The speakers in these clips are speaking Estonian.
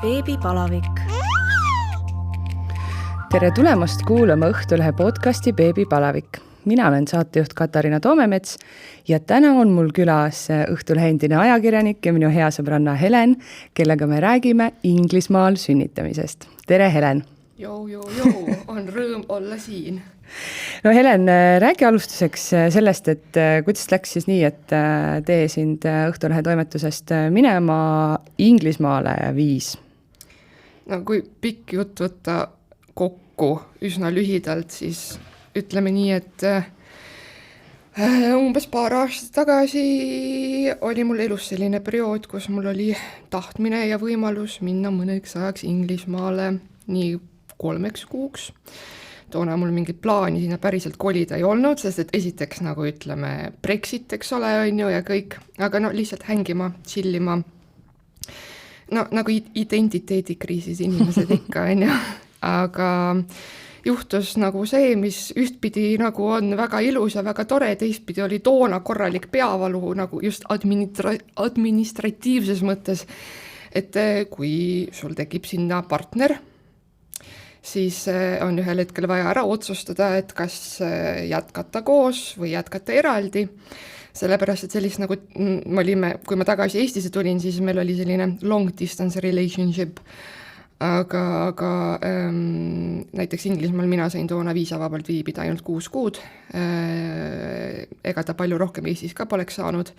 Beebipalavik. Tere tulemast kuulama Õhtulehe podcasti Beebipalavik. Mina olen saatejuht Katariina Toomemets ja täna on mul külas Õhtulehe endine ajakirjanik ja minu hea sõbranna Helen, kellega me räägime Inglismaal sünnitamisest. Tere, Helen! Joo, on rõõm olla siin. No Helen, räägi alustuseks sellest, et kuidas läks siis nii, et tee sind Õhtulehe toimetusest minema Inglismaale viis? No kui pikk jutt võtta kokku üsna lühidalt, siis ütleme nii, et umbes paar aastat tagasi oli mul elus selline periood, kus mul oli tahtmine ja võimalus minna mõneks ajaks Inglismaale nii 3 kuuks. Toona mul mingit plaani sinna päriselt kolida ei olnud, sest et esiteks nagu ütleme Brexit, eks ole, on ju, ja kõik, aga no lihtsalt hängima, chillima. No nagu identiteedikriisis inimesed ikka, on ju, aga juhtus nagu see, mis ühtpidi nagu on väga ilus ja väga tore, teistpidi oli toona korralik peavalu nagu just administratiivses mõttes, et kui sul tekib sinna partner, siis on ühel hetkel vaja ära otsustada, et kas jätkata koos või jätkata eraldi. Sellepärast, et sellist nagu me olime, kui ma tagasi Eestisse tulin, siis meil oli selline long distance relationship, aga näiteks Inglismaal mina sain toona viisavabalt viibida ainult 6 kuud, ega ta palju rohkem Eestis ka poleks saanud.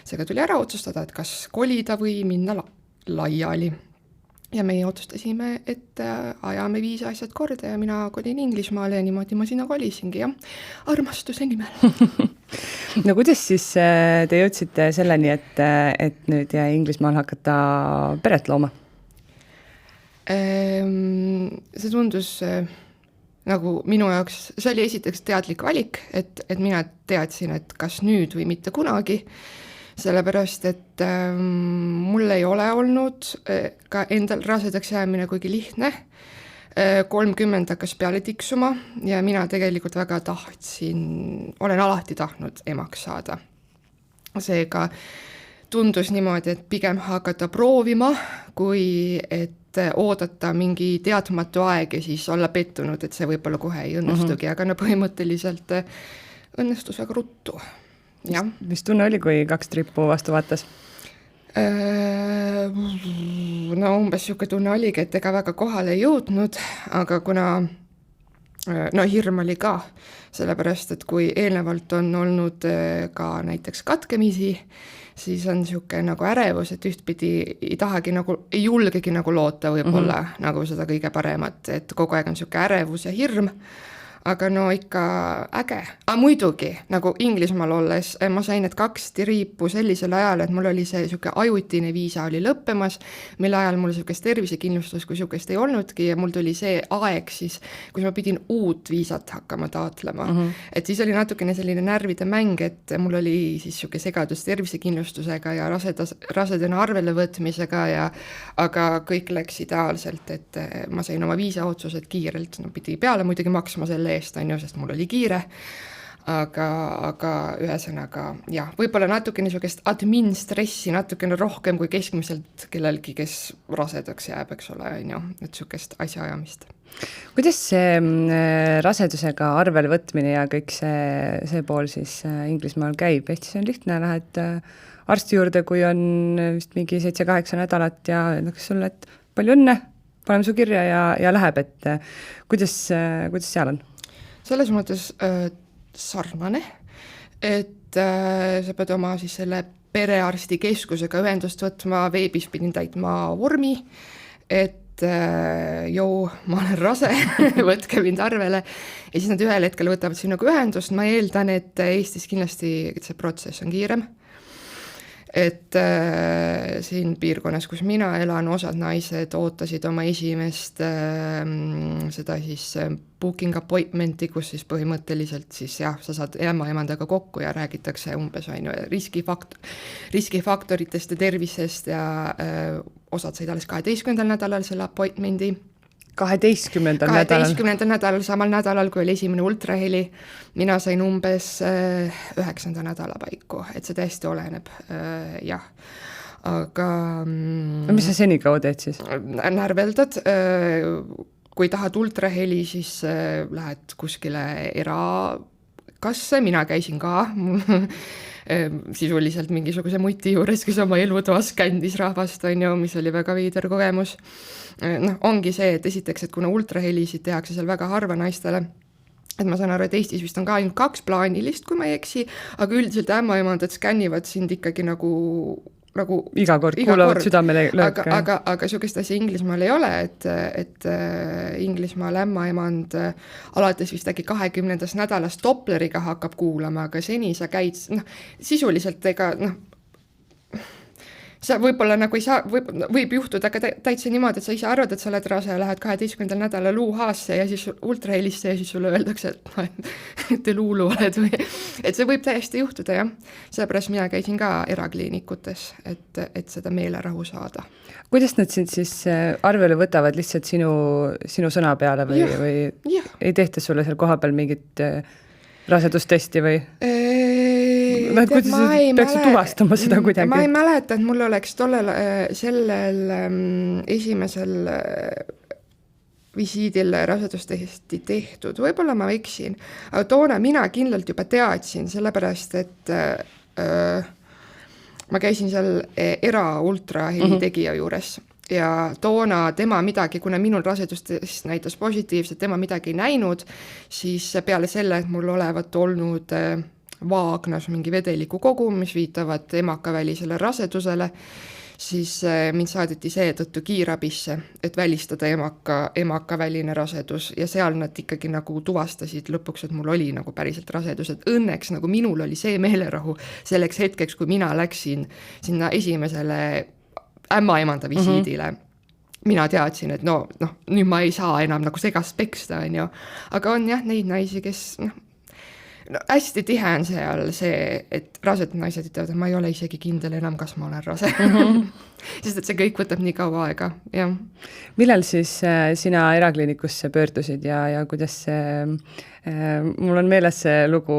Seega tuli ära otsustada, et kas kolida või minna laiali. Ja meie otsustasime, et ajame 5 asjad korda ja mina kolin Inglismaale ja niimoodi ma sinna kolisingi, jah, armastuse nimel. No kuidas siis te jõudsite selleni, et nüüd Inglismaal hakata peret looma? See tundus nagu minu jaoks, see oli esiteks teadlik valik, et mina teadsin, et kas nüüd või mitte kunagi, sellepärast, et mul ei ole olnud ka endal rasedaks jäämine kuigi lihtne. 30 hakkas peale tiksuma ja mina tegelikult väga olen alati tahtnud emaks saada. Seega tundus niimoodi, et pigem hakata proovima, kui et oodata mingi teadmatu aeg ja siis olla pettunud, et see võib-olla kohe ei õnnestugi, aga no põhimõtteliselt õnnestus väga ruttu. Ja. Mis tunne oli, kui 2 trippu vastu vaatas? No umbes siuke tunne oligi, et ega väga kohale ei jõudnud, aga kuna hirm oli ka, sellepärast, et kui eelnevalt on olnud ka näiteks katkemisi, siis on siuke nagu ärevus, et ühtpidi ei julgegi nagu loota võib-olla nagu seda kõige paremat, et kogu aeg on siuke ärevus ja hirm. Aga no ikka äge. Muidugi, nagu Inglismaal olles, ma sain need 2 triipu sellisel ajal, et mul oli see siuke ajutine viisa oli lõppemas, mille ajal mul siukest tervisekindlustus kui siukest ei olnudki ja mul tuli see aeg siis, kus ma pidin uut viisat hakkama taotlema. Et siis oli natukene selline närvide mäng, et mul oli siis siuke segadus tervisekindlustusega ja rasedana arvele võtmisega, aga kõik läks ideaalselt, et ma sain oma viisaotsused kiirelt, pidi peale muidugi maksma selle eest, on ju, sest mul oli kiire, aga ühesõnaga, jah, võib-olla natukene niisugust admin-stressi natukene rohkem kui keskmiselt kellelgi, kes rasedaks jääb, eks ole, on ju, et niisugust asjaajamist. Kuidas see rasedusega arvele võtmine ja kõik see pool siis Inglismaal käib? Eestis on lihtne, lähed arsti juurde, kui on vist mingi 7-8 nädalat ja kas sulle, et palju õnne, paneme su kirja ja läheb, et kuidas seal on? Selles mõttes sarnane, et sa pead oma siis selle perearsti keskusega ühendust võtma, veebis pidin täitma vormi, et ma olen rase, võtke mind arvele ja siis nad ühel hetkel võtavad sinuga ühendust, ma eeldan, et Eestis kindlasti see protsess on kiirem. Et siin piirkonnas, kus mina elan, osad naised ootasid oma esimest seda siis booking appointmenti, kus siis põhimõtteliselt siis jah, sa saad emandaga kokku ja räägitakse umbes riskifaktoritest ja tervisest ja osad said alles 12. nädalal selle appointmendi. 12. nädalal, samal nädalal, kui oli esimene ultraheli, mina sain umbes 9. nädala paiku, et see tõesti oleneb, jah. aga mis sa senikaua teed siis? Närveldad, kui tahad ultraheli, siis lähed kuskile erakasse, mina käisin ka sisuliselt mingisuguse muti juures, kes oma elutoas kändis rahvast, on ju, mis oli väga veider kogemus. Ongi see, et esiteks, et kuna ultrahelisid tehakse seal väga harva naistele, et ma saan aru, et Eestis vist on ka ainult 2 plaanilist, kui ma ei eksi, aga üldiselt ämmaemandad skännivad sind ikkagi nagu iga kord kuulavad südamele lööka. Aga sugust asja Inglismaal ei ole, et Inglismaal ämmaemand alates vist äkki 20. nädalast Doppleriga hakkab kuulama, aga seni sa käid, sisuliselt ega sa võib-olla nagu ei saa, võib juhtuda ka täitsa niimoodi, et sa ise arvad, et sa oled rase ja lähed 12. nädala luuhaasse ja siis ultrahelisse ja siis sulle öeldakse, et te luulu oled või, et see võib täiesti juhtuda, jah. Seepärast mina käisin ka erakliinikutes, et seda meelerahu saada. Kuidas nad sind siis arvele võtavad lihtsalt sinu sõna peale või ei tehta sulle seal kohapeal mingit rasedustesti või? Kuidas peaksid tuvastama seda kuidagi? Ma ei mäleta, et mul oleks sellel esimesel visiidil rasedustesti tehtud. Võib-olla ma eksin, aga toona mina kindlalt juba teadsin, sellepärast, et ma käisin seal ultraheli tegija juures ja toona tema midagi, kuna minul rasedustest näitas positiivselt, tema midagi ei näinud, siis peale selle, et mul olevat olnud vaagnas mingi vedeliku kogum, mis viitavad emakavälisele rasedusele, siis mind saadeti seetõttu kiirabisse, et välistada emakaväline rasedus ja seal nad ikkagi nagu tuvastasid lõpuks, et mul oli nagu päriselt rasedus, et õnneks nagu minul oli see meelerahu selleks hetkeks, kui mina läksin sinna esimesele ämmaemanda visiidile. Mina teadsin, et nüüd ma ei saa enam nagu segast peksta, on ju. Aga on jah neid naisi, kes hästi tihe on seal see, et rasedad naised ütlevad, et ma ei ole isegi kindel enam, kas ma olen rase. Sest et see kõik võtab nii kaua aega, jah. Millal siis sina erakliinikusse pöördusid ja kuidas mul on meeles see lugu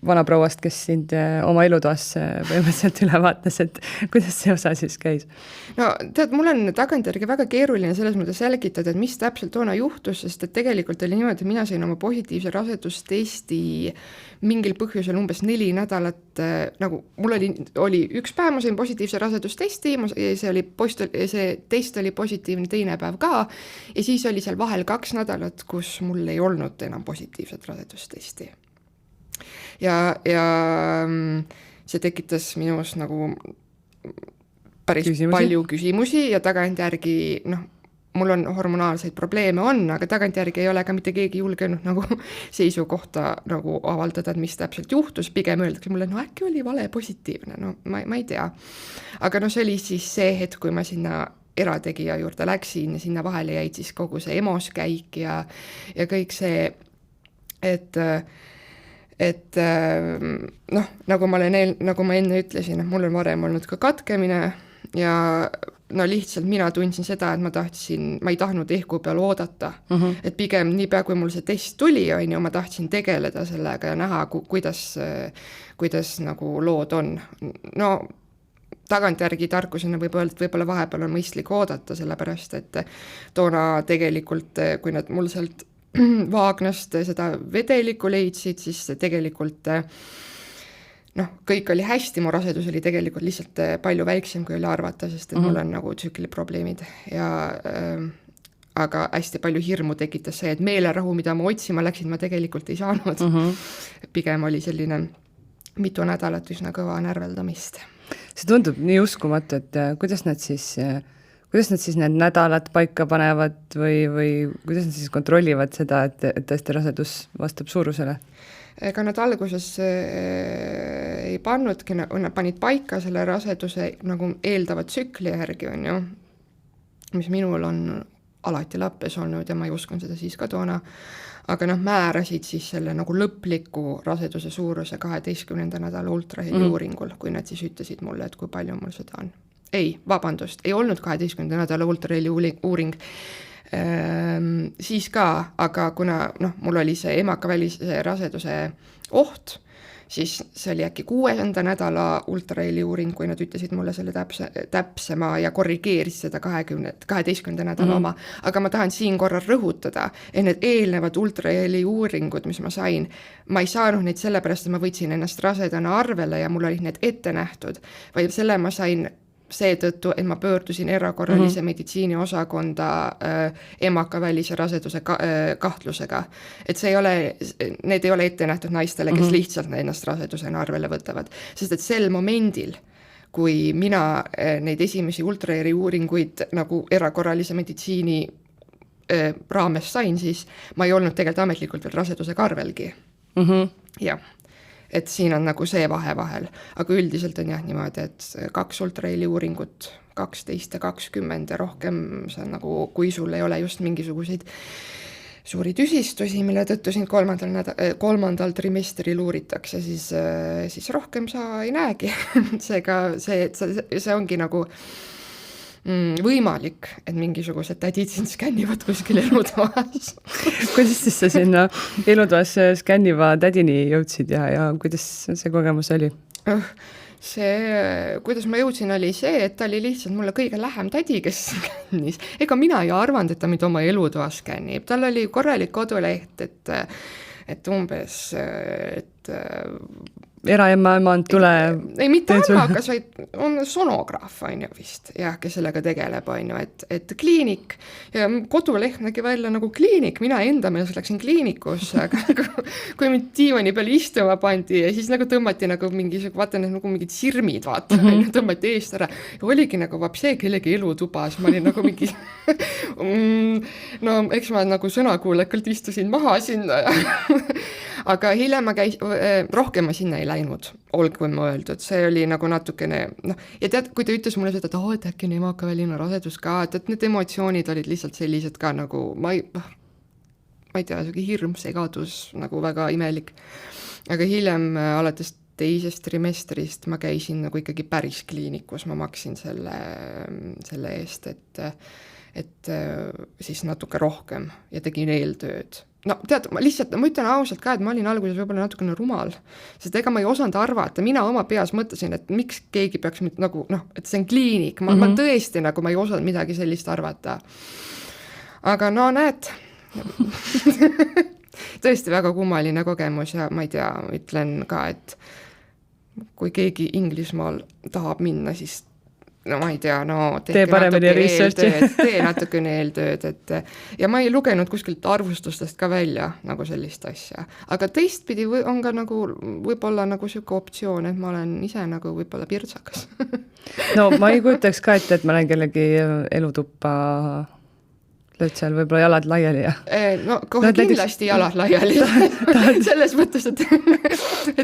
vanaprouast, kes sind oma elutoas põhimõtteliselt üle vaatas, et kuidas see osa siis käis? No tead, mul on tagantjärgi väga keeruline selles mõttes selgitada, et mis täpselt toona juhtus, sest et tegelikult oli niimoodi, et mina sain oma positiivse rasedustesti mingil põhjusel umbes 4 nädalat, nagu mul oli 1 päev, ma sain positiivse rasedustesti, see test oli positiivne teine päev ka ja siis oli seal vahel 2 nädalat, kus mul ei olnud enam positiivset rasedustesti. Ja see tekitas minus nagu päris palju küsimusi ja tagantjärgi, mul on hormonaalseid probleeme aga tagantjärgi ei ole ka mitte keegi julgenud nagu seisukohta nagu avaldada, et mis täpselt juhtus, pigem öeldakse mulle, äkki oli vale positiivne, ma ei tea. Aga see oli siis see hetk, kui ma sinna erategija juurde läksin ja sinna vahele jäid siis kogu see emoskäik ja kõik see, et nagu ma enne ütlesin, et mul on varem olnud ka katkemine ja lihtsalt mina tundsin seda, et ma ei tahtnud ehku peal oodata, et pigem niipea, kui mul see test tuli, ma tahtsin tegeleda sellega ja näha, kuidas nagu lood on. Tagantjärgi tarkusena võib öelda, et võib-olla vahepeal on mõistlik oodata, sellepärast et toona tegelikult, kui nad mul sealt vaagnast seda vedelikku leidsid, siis tegelikult kõik oli hästi, mu rasedus oli tegelikult lihtsalt palju väiksem, kui oli arvata, sest et mul on nagu tsükliprobleemid ja aga hästi palju hirmu tekitas see, et meelerahu, mida ma otsima läksin, ma tegelikult ei saanud. Pigem oli selline mitu nädalat üsna kõva närveldamist. See tundub nii uskumatu, et kuidas nad siis need nädalad paika panevad või kuidas nad siis kontrollivad seda, et tõesti rasedus vastab suurusele? Ega nad alguses ei pannudki, nad panid paika selle raseduse nagu eeldava tsükli järgi, on ju, mis minul on alati lappes olnud ja ma ei uskunud seda siis ka toona, aga määrasid siis selle nagu lõpliku raseduse suuruse 12. nädala ultraheli uuringul, kui nad siis ütlesid mulle, et kui palju mul seda on. Ei olnud 12. nädala ultraheli uuring siis ka, aga kuna mul oli see emakavälise raseduse oht, siis see oli äkki 6. nädala ultraheli uuring, kui nad ütlesid mulle selle täpsema ja korrigeeris seda 12. nädala oma, aga ma tahan siin korral rõhutada, et need eelnevad ultraheli uuringud, mis ma sain, ma ei saanud neid sellepärast, et ma võtsin ennast rasedana arvele ja mul olid need ette nähtud, vaid selle ma sain seetõttu, et ma pöördusin erakorralise meditsiini osakonda emakavälise raseduse kahtlusega. Et need ei ole ette nähtud naistele, kes lihtsalt ennast rasedusena arvele võtavad. Sest et sel momendil, kui mina neid esimesi ultraheli uuringuid nagu erakorralise meditsiini raames sain, siis ma ei olnud tegelikult ametlikult veel rasedusega arvelgi. Jah. Et siin on nagu see vahe vahel, aga üldiselt on jah niimoodi, et 2 ultraheli uuringut, 12 ja 20 ja rohkem, see on nagu, kui sul ei ole just mingisuguseid suuri tüsistusi, mille tõttu sind 3. trimestril uuritakse, siis rohkem sa ei näegi. Seega see ongi nagu võimalik, et mingisugused tädid sind skännivad kuskil elutoas. Kuidas siis sa sinna elutoas skänniva tädini jõudsid ja kuidas see kogemus oli? Kuidas ma jõudsin, oli see, et ta oli lihtsalt mulle kõige lähem tädi, kes skännis. Ega mina ei arvanud, et ta mind oma elutoas skännib. Tal oli korralik koduleht, et umbes, eraemma-emand tule... Ei, mitte ämmakas, vaid on sonograaf, on ju vist, jah, kes sellega tegeleb, on ju, et kliinik, ja koduleht nägi välja nagu kliinik, mina enda meelest läksin kliinikusse, aga kui mind diivani peal istuma pandi ja siis nagu tõmmati nagu vaata need nagu mingid sirmid, vaata, tõmmati eest ära, ja oligi nagu vapsee kellegi elutubas, ma olin nagu mingi no eks ma nagu sõnakuulekalt istusin maha sinna aga hiljem ma rohkem ma sinna ei läinud, olgu ma öeldud, see oli nagu natukene, ja tead, kui ta ütles mulle seda, et äkki on emakaväline rasedus ka, et need emotsioonid olid lihtsalt sellised ka nagu, ma ei tea, hirm, segadus, nagu väga imelik. Aga hiljem alates 2. trimestrist ma käisin nagu ikkagi päris kliinikus, ma maksin selle eest, et siis natuke rohkem ja tegin eeltööd. No tead, ma ütlen ausalt ka, et ma olin alguses võib-olla natukene rumal, sest ega ma ei osanud arvata, mina oma peas mõtlesin, et miks keegi peaks nagu, et see on kliinik, ma tõesti nagu ma ei osanud midagi sellist arvata. Aga no näed, tõesti väga kummaline kogemus ja ma ei tea, ütlen ka, et kui keegi Inglismaal tahab minna, siis no ma ei tea, tee natukene eeltööd, ja ma ei lugenud kuskilt arvustustest ka välja nagu sellist asja, aga teistpidi on ka nagu võib-olla nagu siuke optsioon, et ma olen ise nagu võib-olla pirtsakas. No ma ei kujutaks ka ette, et ma olen kellegi elutuppa lööd seal võib-olla jalad laiali ja... No kohe kindlasti jalad laiali. Selles mõttes, et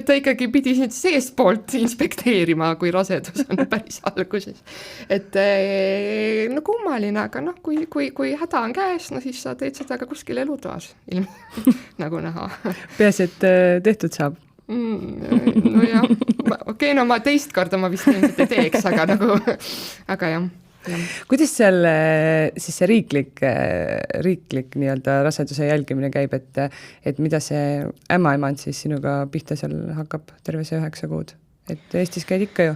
ta ikkagi pidi seestpoolt inspekteerima, kui rasedus on päris alguses. Et no kummaline, aga kui häda on käes, no siis sa teed seda ka kuskil elutoas, nagu näha. Peasi, et tehtud saab. No jah, okei, no ma teist korda ma vist ei teeks, aga jah. Kuidas seal siis see riiklik nii-öelda raseduse jälgimine käib, et mida see ämmaemand siis sinuga pihta seal hakkab terve see 9 kuud? Et Eestis käid ikka ju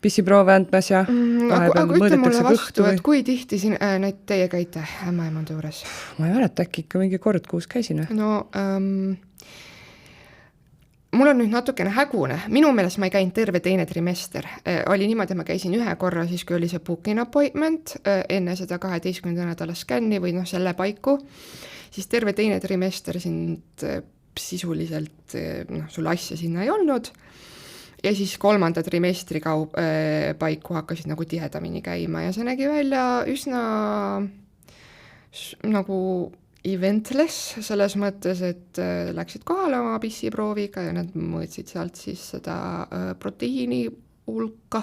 pissiproove andmas ja aga ütle mulle vastu, et kui tihti neid teie käite ämmaemande juures? Ma ei mäleta, äkki ikka mingi kord kuus käisin. No mul on nüüd natukene hägune, minu meelest ma ei käinud terve 2. trimester, oli niimoodi, et ma käisin 1 korra siis, kui oli see booking appointment, enne seda 12. nädala skänni või selle paiku, siis terve 2. trimester sind sisuliselt, sul asja sinna ei olnud, ja siis 3. trimestri paiku hakkasid nagu tihedamini käima ja see nägi välja üsna nagu eventless, selles mõttes, et läksid kohale oma pissiprooviga ja nad mõõtsid sealt siis seda proteiini hulka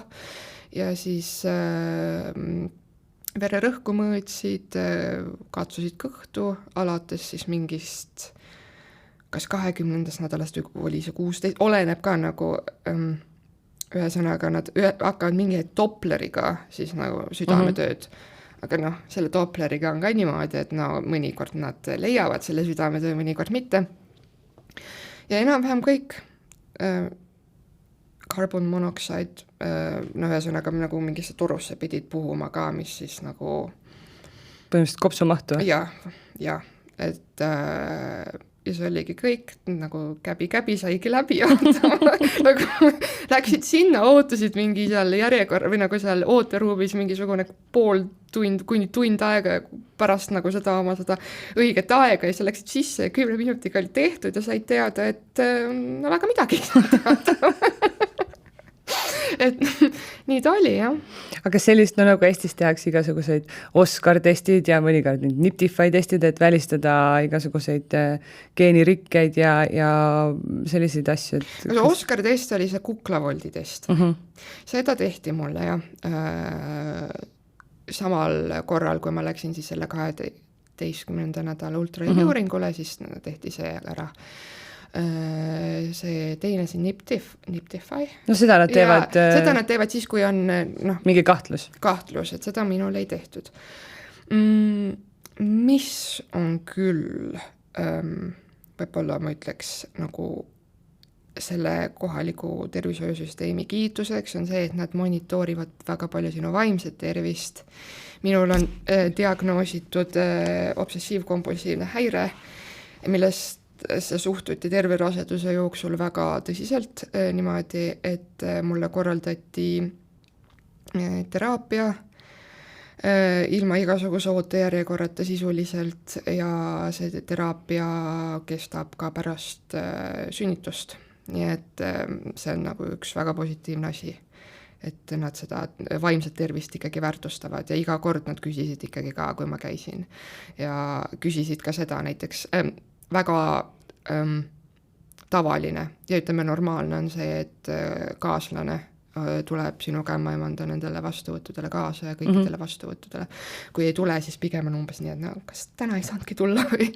ja siis vererõhku mõõtsid, katsusid kõhtu, alates siis mingist kas 20. nädalast oli see 16, oleneb ka nagu ühesõnaga nad hakkavad mingi Doppleriga siis nagu südametööd. Aga selle Doppleriga on ka niimoodi, et mõnikord nad leiavad selle südametöö, mõnikord mitte. Ja enam-vähem kõik. carbon monoxide, no ühesõnaga nagu mingisse torusse pidid puhuma ka, mis siis nagu põhimõtteliselt kopsumahtu? ja et ja see oligi kõik, nagu käbi saigi läbi nagu läksid sinna, ootasid mingi seal järjekorra või nagu seal ooteruumis mingisugune pool tund kuni tund aega pärast nagu seda oma seda õiget aega ja sa läksid sisse ja 10 minutiga oli tehtud ja said teada, et no väga midagi ei saa teada et nii ta oli, jah. Aga sellist, no nagu Eestis tehakse igasuguseid Oscar testid ja mõnikord nüüd Niptify testid, et välistada igasuguseid geenirikkeid ja selliseid asju. See Oscar test oli see kuklavoldi test. Seda tehti mulle, jah. Samal korral, kui ma läksin siis selle 12. nädala ultraheliuuringule, siis tehti see ära. See teine, see Niptify. No seda nad teevad... Seda nad teevad siis, kui on mingi kahtlus, et seda minul ei tehtud. Mis on küll, võib-olla ma ütleks nagu selle kohaliku tervishoiusüsteemi kiituseks on see, et nad monitoorivad väga palju sinu vaimset tervist. Minul on diagnoositud obsessiivkompulsiivne häire, millest see suhtuti terve raseduse jooksul väga tõsiselt niimoodi, et mulle korraldati teraapia ilma igasuguse ootejärjekorrata sisuliselt ja see teraapia kestab ka pärast sünnitust. Nii et see on nagu üks väga positiivne asi, et nad seda vaimset tervist ikkagi väärtustavad ja iga kord nad küsisid ikkagi ka, kui ma käisin ja küsisid ka seda näiteks väga tavaline ja ütleme normaalne on see, et kaaslane tuleb sinuga ämmaemanda nendele vastuvõttudele kaasa ja kõikidele vastuvõttudele. Kui ei tule, siis pigem on umbes nii, et no, kas täna ei saanudki tulla või?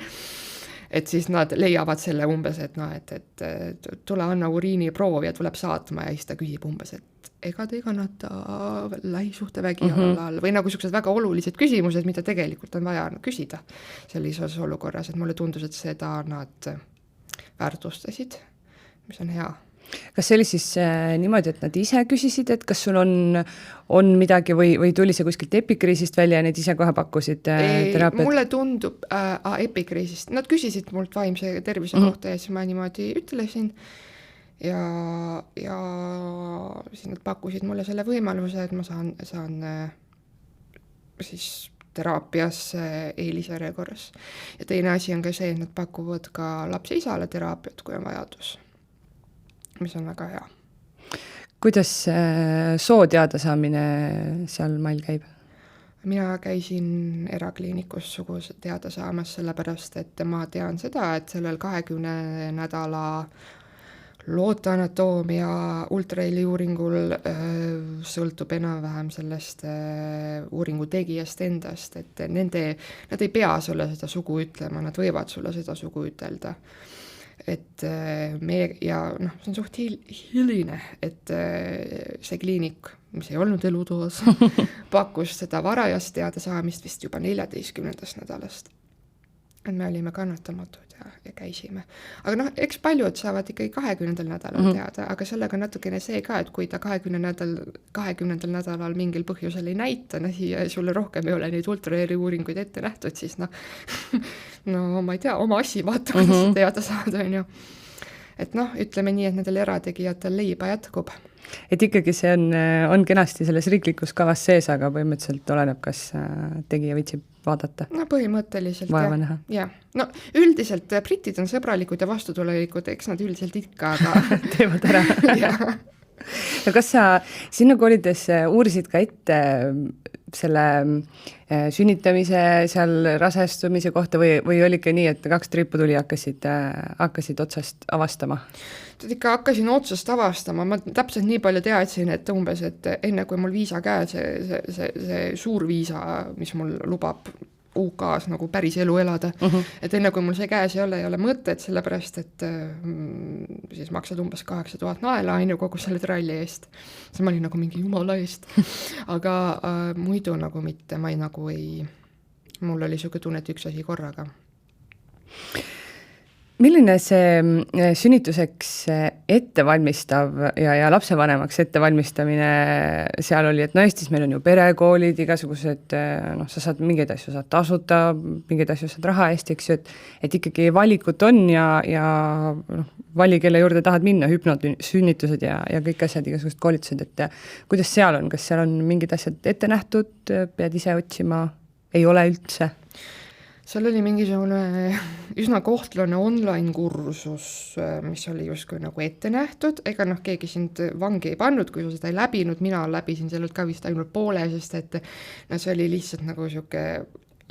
Et siis nad leiavad selle umbes, et no, et tule anna uriiniproov ja tuleb saatma ja siis ta küsib umbes, et ega te ei kannata lähisuhtevägivallal või nagu sellised väga olulised küsimused, mida tegelikult on vaja küsida sellises olukorras, et mulle tundus, et seda nad väärtustasid, mis on hea. Kas see oli siis niimoodi, et nad ise küsisid, et kas sul on midagi või tuli see kuskilt epikriisist välja ja need ise kohe pakkusid teraapiat? Mulle tundub epikriisist. Nad küsisid mult vaimse tervise kohta ja siis ma niimoodi ütlesin ja siis nad pakkusid mulle selle võimaluse, et ma saan siis teraapiasse eelisjärjekorras. Ja teine asi on ka see, et nad pakuvad ka lapse isale teraapiat, kui on vajadus, mis on väga hea. Kuidas soo teadasaamine seal mail käib? Mina käisin erakliinikus sugu teada saamas sellepärast, et ma tean seda, et sellel 20 nädala looteanatoomia ultraheliuuringul sõltub enam-vähem sellest uuringu tegijast endast, et nad ei pea sulle seda sugu ütlema, nad võivad sulle seda sugu ütelda. Et ja see on suht hiline, et see kliinik, mis ei olnud elutoas, pakkus seda varajast teada saamist vist juba 14. nädalast. Et me olime kannatamatud ja käisime. Aga eks paljud saavad ikkagi 20. nädalal teada, aga sellega natukene see ka, et kui ta 20. nädalal mingil põhjusel ei näita, ja sulle rohkem ei ole neid ultraheliuuringuid ette nähtud, siis no ma ei tea, oma assi vaata, kuidas teada saada, on ju. Et ütleme nii, et nendel erategijatel leiba jätkub. Et ikkagi see on kenasti selles riiklikus kavas sees, aga põhimõtteliselt oleneb, kas tegija viitsib vaadata. No põhimõtteliselt, jah. No üldiselt britid on sõbralikud ja vastutulelikud, eks nad üldiselt ikka, aga teevad ära. No kas sa sinna koolides uurisid ka ette selle sünnitamise, seal rasestumise kohta või oli ikka nii, et 2 triipu tuli hakkasid otsast avastama? Ikka hakkasin otsast avastama, ma täpselt nii palju teadsin, et umbes, et enne kui mul viisa käes, see suur viisa, mis mul lubab UK-s nagu päris elu elada, et enne kui mul see käes ei ole mõtet, sellepärast, et siis maksad umbes 8000 naela kogu selle tralli eest. See ma olin nagu mingi jumala eest. Aga muidu nagu mitte, ma mul oli siuke tunne, et üks asi korraga. Milline see sünnituseks ettevalmistav ja lapsevanemaks ettevalmistamine seal oli, et no Eestis meil on ju perekoolid, igasugused, noh, sa saad mingeid asju saad tasuta, mingeid asju saad raha eest, eks ju, et ikkagi valikut on ja noh, vali, kelle juurde tahad minna, hüpnosünnitused ja kõik asjad, igasugused koolitused, et kuidas seal on, kas seal on mingid asjad ette nähtud, pead ise otsima, ei ole üldse? Seal oli mingisugune üsna kohtlane online-kursus, mis oli justkui nagu ette nähtud, ega noh, keegi sind vangi ei pannud, kui sa seda ei läbinud, mina läbisin sellelt ka vist ainult poole, sest et no see oli lihtsalt nagu siuke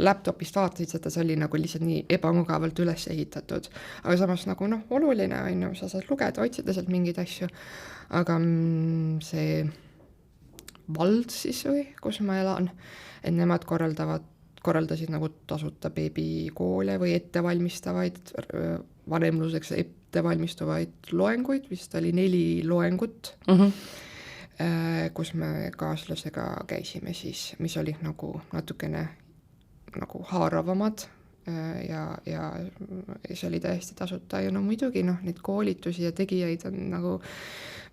laptopist vaatasid seda, see oli nagu lihtsalt nii ebamugavalt üles ehitatud. Aga samas nagu noh, oluline on ju, sa saad lugeda, otsida sealt mingeid asju, aga see vald siis või, kus ma elan, et nemad korraldasid nagu tasuta beebikoole või ettevalmistavaid, vanemluseks ettevalmistuvaid loenguid, vist oli 4 loengut, kus me kaaslasega käisime siis, mis olid nagu natukene nagu haaravamad ja see oli täiesti tasuta ja no muidugi noh, neid koolitusi ja tegijaid on nagu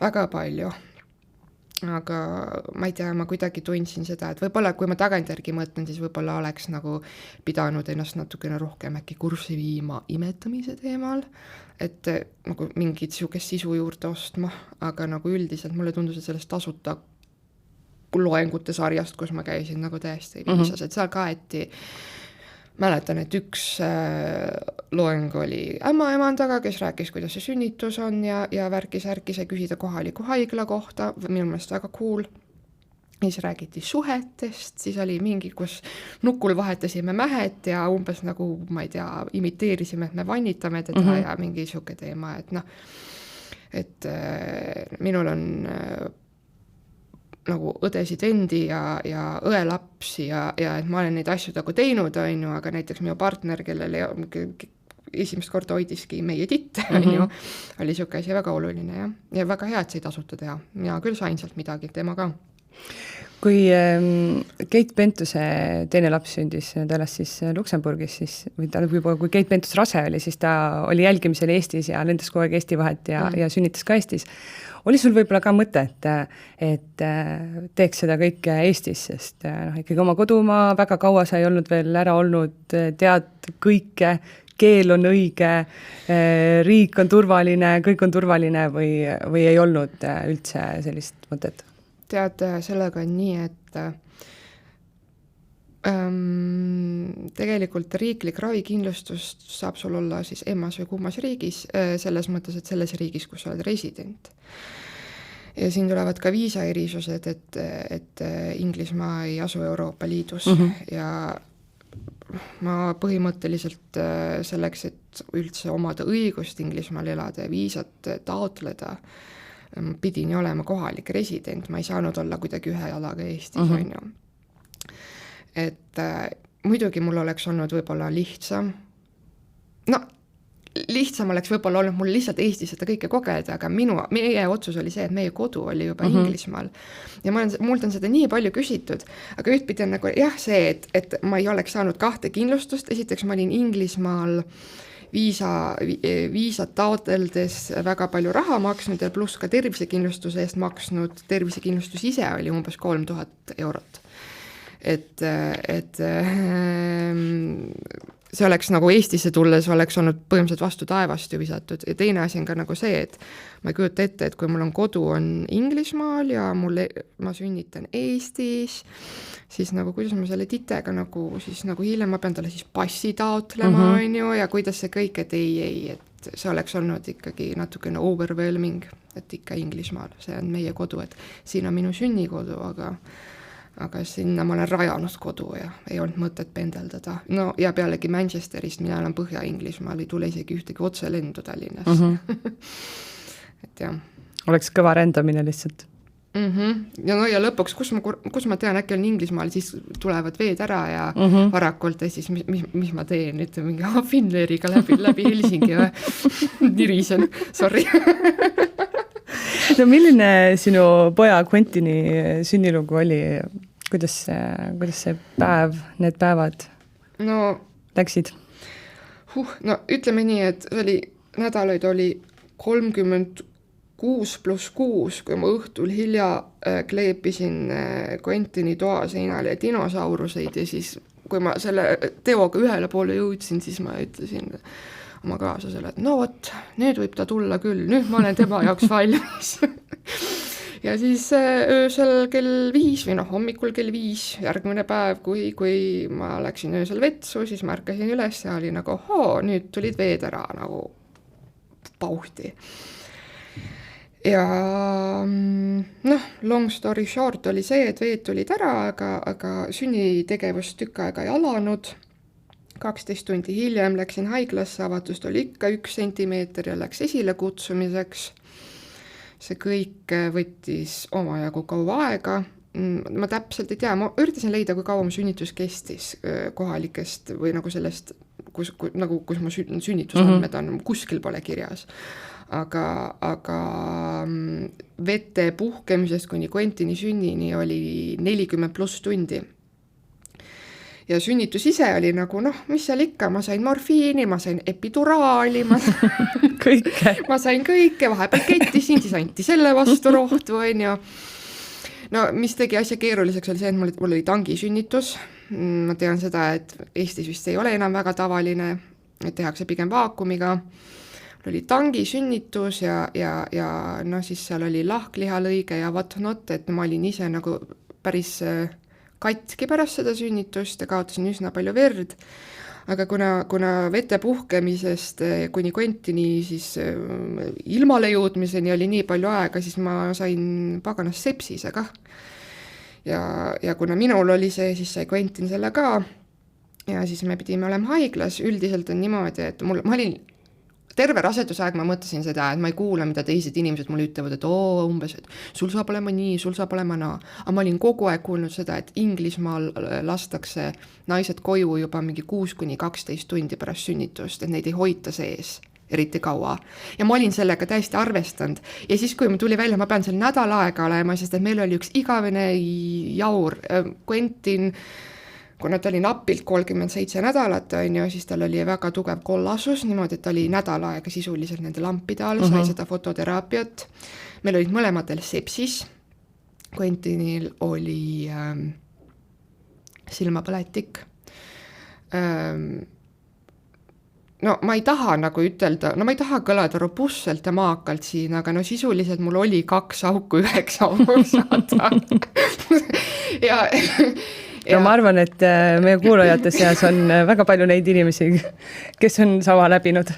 väga palju. Aga ma ei tea, ma kuidagi tundsin seda, et võib-olla kui ma tagantjärgi mõtlen, siis võib-olla oleks nagu pidanud ennast natukene rohkem äkki kurssi viima imetamise teemal, et nagu mingit siukest sisu juurde ostma, aga nagu üldiselt mulle tundus, et sellest tasuta loengute sarjast, kus ma käisin, nagu täiesti viisas, et seal kaeti mäletan, et üks loeng oli ämmaemandaga, kes rääkis, kuidas see sünnitus on ja värkis sai küsida kohaliku haigla kohta, minu meelest väga cool. Siis räägiti suhetest, siis oli mingi, kus nukul vahetasime mähet ja umbes nagu, ma ei tea, imiteerisime, et me vannitame teda ja mingi siuke teema, et noh, et minul on nagu õdesid endi ja õelapsi ja et ma olen neid asju nagu teinud, on ju, aga näiteks minu partner, kellel esimest korda hoidiski meie titte, on ju, oli siuke asi väga oluline ja väga hea, et sai tasuta teha. Mina küll sain sealt midagi, tema ka. Kui Keit Pentuse teine laps sündis, ta elas siis Luksemburgis, siis, või ta juba, kui Keit Pentus rase oli, siis ta oli jälgimisel Eestis ja lendas kogu aeg Eesti vahet ja sünnitas ka Eestis. Oli sul võib-olla ka mõte, et teeks seda kõike Eestis, sest noh, ikkagi oma kodumaa väga kaua sa ei olnud veel ära olnud, tead kõike, keel on õige, riik on turvaline, kõik on turvaline või ei olnud üldse sellist mõtet? Tead, sellega on nii, et tegelikult riiklik ravikindlustus saab sul olla siis emmas või kummas riigis, selles mõttes, et selles riigis, kus sa oled resident. Ja siin tulevad ka viisaerisused, et Inglismaa ei asu Euroopa Liidus ja ma põhimõtteliselt selleks, et üldse omada õigust Inglismaal elada ja viisat taotleda, pidin ju olema kohalik resident, ma ei saanud olla kuidagi ühe jalaga Eestis, on ju. Et muidugi mul oleks olnud võib-olla lihtsam, no lihtsam oleks võib-olla olnud mul lihtsalt Eestis seda kõike kogeda, aga meie otsus oli see, et meie kodu oli juba Inglismaal ja mult on seda nii palju küsitud, aga ühtpidi on nagu jah see, et ma ei oleks saanud 2 kindlustust, esiteks ma olin Inglismaal viisat taoteldes väga palju raha maksnud ja pluss ka tervisekindlustuse eest maksnud, tervisekindlustus ise oli umbes 3000 eurot. Et see oleks nagu Eestisse tulles oleks olnud põhimõtteliselt vastu taevast ju visatud ja teine asi on ka nagu see, et ma ei kujuta ette, et kui mul on kodu on Inglismaal ja ma sünnitan Eestis, siis nagu kuidas ma selle titega nagu siis nagu hiljem ma pean talle siis passi taotlema on ju ja kuidas see kõik, et ei, et see oleks olnud ikkagi natukene overwhelming, et ikka Inglismaal, see on meie kodu, et siin on minu sünnikodu, aga sinna ma olen rajanud kodu ja ei olnud mõtet pendeldada. No ja pealegi Manchesterist, mina olen Põhja-Inglismaal, ei tule isegi ühtegi otselendu Tallinnast. Et jah. Oleks kõva rändamine lihtsalt. Ja no ja lõpuks, kus ma tean, äkki on Inglismaal, siis tulevad veed ära ja varakult ja siis mis ma teen, ütleme mingi Finnairiga läbi Helsingi või nirisen, sorry. No milline sinu poja Quentini sünnilugu oli? Kuidas see päev, need päevad läksid? No ütleme nii, et nädalaid oli 36+6, kui ma õhtul hilja kleepisin Quentini toa seinale dinosauruseid ja siis kui ma selle teoga ühele poole jõudsin, siis ma ütlesin oma kaaslasele, et no vot, nüüd võib ta tulla küll, nüüd ma olen tema jaoks valmis. Ja siis öösel kell 5 või hommikul kell 5 järgmine päev, kui ma läksin öösel vetsu, siis märkasin üles ja oli nagu, nüüd tulid veed ära nagu pauhti. Ja long story short oli see, et veed tulid ära, aga sünnitegevus tükk aega ei alanud. 12 tundi hiljem läksin haiglasse, avatust oli ikka 1 sentimeeter ja läks esile kutsumiseks. See kõik võttis omajagu kaua aega. Ma täpselt ei tea, ma üritasin leida, kui kaua mu sünnitus kestis kohalikest või nagu sellest, kus mu sünnitusandmed on, kuskil pole kirjas. Aga vete puhkemisest kuni Quentini sünnini oli 40+ tundi. Ja sünnitus ise oli nagu, mis seal ikka, ma sain morfiini, ma sain epiduraali, ma sain kõike, vahepeal kettisin, siis anti selle vastu rohtu, onju. No mis tegi asja keeruliseks oli see, et mul oli tangisünnitus. Ma tean seda, et Eestis vist ei ole enam väga tavaline, et tehakse pigem vaakumiga. Mul oli tangisünnitus ja siis seal oli lahklihalõige ja whatnot, et ma olin ise nagu päris katki pärast seda sünnitust ja kaotasin üsna palju verd, aga kuna vete puhkemisest kuni Quentini siis ilmale jõudmiseni oli nii palju aega, siis ma sain paganas sepsise kah. Ja kuna minul oli see, siis sai Quentin selle ka ja siis me pidime olema haiglas. Üldiselt on niimoodi, et ma olin terve rasedusaeg, ma mõtlesin seda, et ma ei kuula, mida teised inimesed mulle ütlevad, et umbes, et sul saab olema nii, sul saab olema naa. Aga ma olin kogu aeg kuulnud seda, et Inglismaal lastakse naised koju juba mingi 6-12 tundi pärast sünnitust, et neid ei hoita sees eriti kaua. Ja ma olin sellega täiesti arvestanud. Ja siis, kui ma tuli välja, ma pean seal nädal aega olema, sest et meil oli üks igavene jaur. Quentin, kuna ta oli napilt 37 nädalat, siis tal oli väga tugev kollasus, niimoodi, et ta oli nädal aega sisuliselt nende lampide all, sai seda fototeraapiat. Meil olid mõlematel sepsis. Quentinil oli silmapõletik. Ma ei taha nagu ütelda, ma ei taha kõlada robustselt ja maakalt siin, aga sisuliselt mul oli 2 auku 9 saada. Ja ma arvan, et meie kuulajate seas on väga palju neid inimesi, kes on sama läbinud.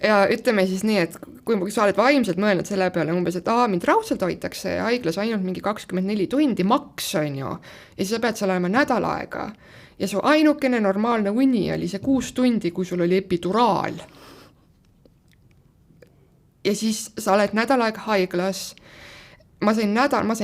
Ja ütleme siis nii, et kui sa oled vaimselt mõelnud selle peale umbes, et mind raudselt hoitakse haiglas ainult mingi 24 tundi maks on ju, ja siis sa pead seal olema nädal aega ja su ainukene normaalne uni oli see 6 tundi, kui sul oli epiduraal. Ja siis sa oled nädal aega haiglas. Ma sain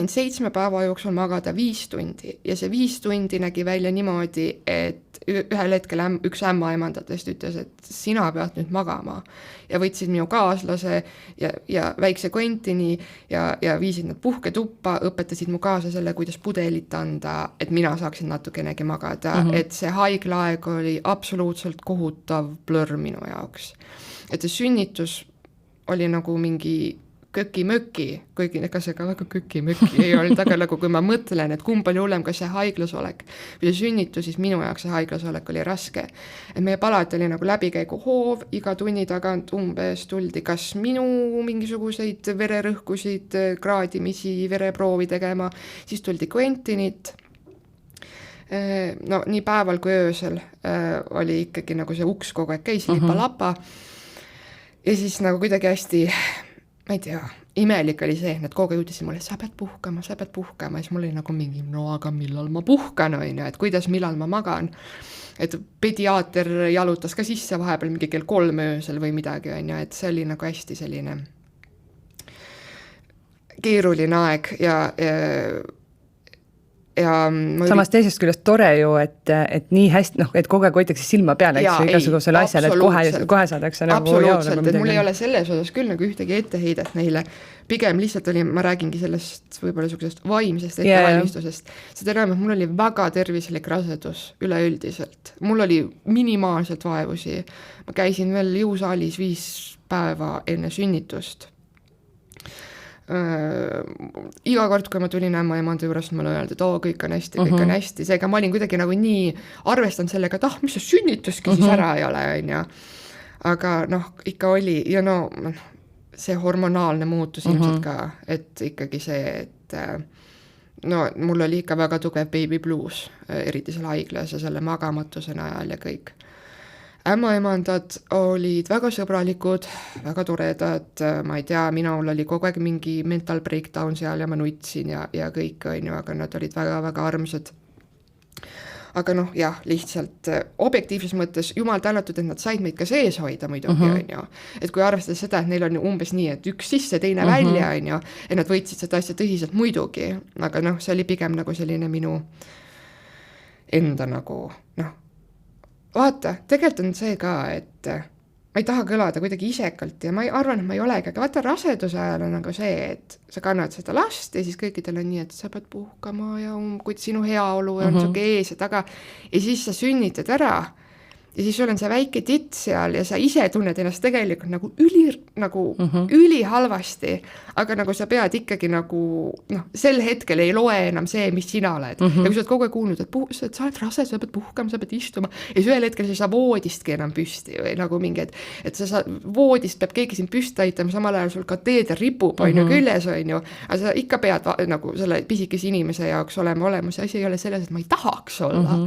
7 päeva jooksul magada 5 tundi ja see 5 tundi nägi välja niimoodi, et ühel hetkel üks ämmaemandatest ütles, et sina pead nüüd magama ja võtsid minu kaaslase ja väikse Quentini ja viisid nad puhketuppa, õpetasid mu kaasa selle, kuidas pudelit anda, et mina saaksin natukenegi magada, et see haiglaeg oli absoluutselt kohutav blör minu jaoks. Et see sünnitus oli nagu mingi köki-möki, kuigi ega see ka väga köki-möki ei olnud, aga nagu kui ma mõtlen, et kumb oli hullem, kas see haiglasolek või see sünnitus, siis minu jaoks see haiglasolek oli raske. Et meie palat oli nagu läbikäigu hoov, iga tunni tagant umbes tuldi kas minu mingisuguseid vererõhkusid, kraadimisi, vereproovi tegema, siis tuldi Quentinit. Nii päeval kui öösel oli ikkagi nagu see uks kogu aeg käis lipa-lapa ja siis nagu kuidagi hästi ma ei tea, imelik oli see, et kogu aeg ütlesid mulle, sa pead puhkama, ja siis mul oli nagu mingi, aga millal ma puhkan, et kuidas, millal ma magan. Et pediaater jalutas ka sisse vahepeal mingi kell 3 öösel või midagi, et see oli nagu hästi selline keeruline aeg ja ja samas teisest küljest tore ju, et nii hästi, noh, et kogu aeg hoitakse silma peal, eks ju, igasugusele asjale, et kohe saadakse nagu absoluutselt, et mul ei ole selles osas küll nagu ühtegi etteheidet neile, pigem lihtsalt oli, ma räägingi sellest võib-olla sellisest vaimsest ettevalmistusest, seda enam, et mul oli väga tervislik rasedus üleüldiselt, mul oli minimaalselt vaevusi, ma käisin veel jõusaalis 5 päeva enne sünnitust. Iga kord, kui ma tulin ämmaemanda juures, mulle öeldi, et kõik on hästi, kõik on hästi, seega ma olin kuidagi nagu nii arvestanud sellega, et mis see sünnituski siis ära ei ole, on ju. Aga noh, ikka oli, ja no see hormonaalne muutus ilmselt ka, et ikkagi see, et no mul oli ikka väga tugev baby blues, eriti seal haiglas ja selle magamatuse najal ja kõik. Ämmaemandad olid väga sõbralikud, väga toredad, ma ei tea, minul oli kogu aeg mingi mental breakdown seal ja ma nutsin ja kõik, on ju, aga nad olid väga-väga armsad. Aga noh, jah, lihtsalt objektiivses mõttes jumal tänatud, et nad said meid ka sees hoida muidugi, on ju. Et kui arvestades seda, et neil on umbes nii, et üks sisse, teine välja, on ju, et nad võitsid seda asja tõsiselt muidugi, aga noh, see oli pigem nagu selline minu enda nagu, noh, vaata, tegelikult on see ka, et ma ei taha kõlada kuidagi isekalt ja ma arvan, et ma ei olegi, aga vaata, raseduse ajal on nagu see, et sa kannad seda last ja siis kõikidel on nii, et sa pead puhkama ja kui sinu heaolu on siuke ees ja taga ja siis sa sünnitad ära ja siis sul on see väike titt seal ja sa ise tunned ennast tegelikult nagu ülihalvasti, aga nagu sa pead ikkagi nagu, noh, sel hetkel ei loe enam see, mis sina oled. Ja kui sa oled kogu aeg kuulnud, et sa oled rase, sa pead puhkama, sa pead istuma ja siis ühel hetkel sa ei saa voodistki enam püsti või nagu mingi, et sa voodist peab keegi sind püsti aitama, samal ajal sul kateeder ripub, on ju, küljes, on ju, aga sa ikka pead nagu selle pisikese inimese jaoks olema olemas ja asi ei ole selles, et ma ei tahaks olla,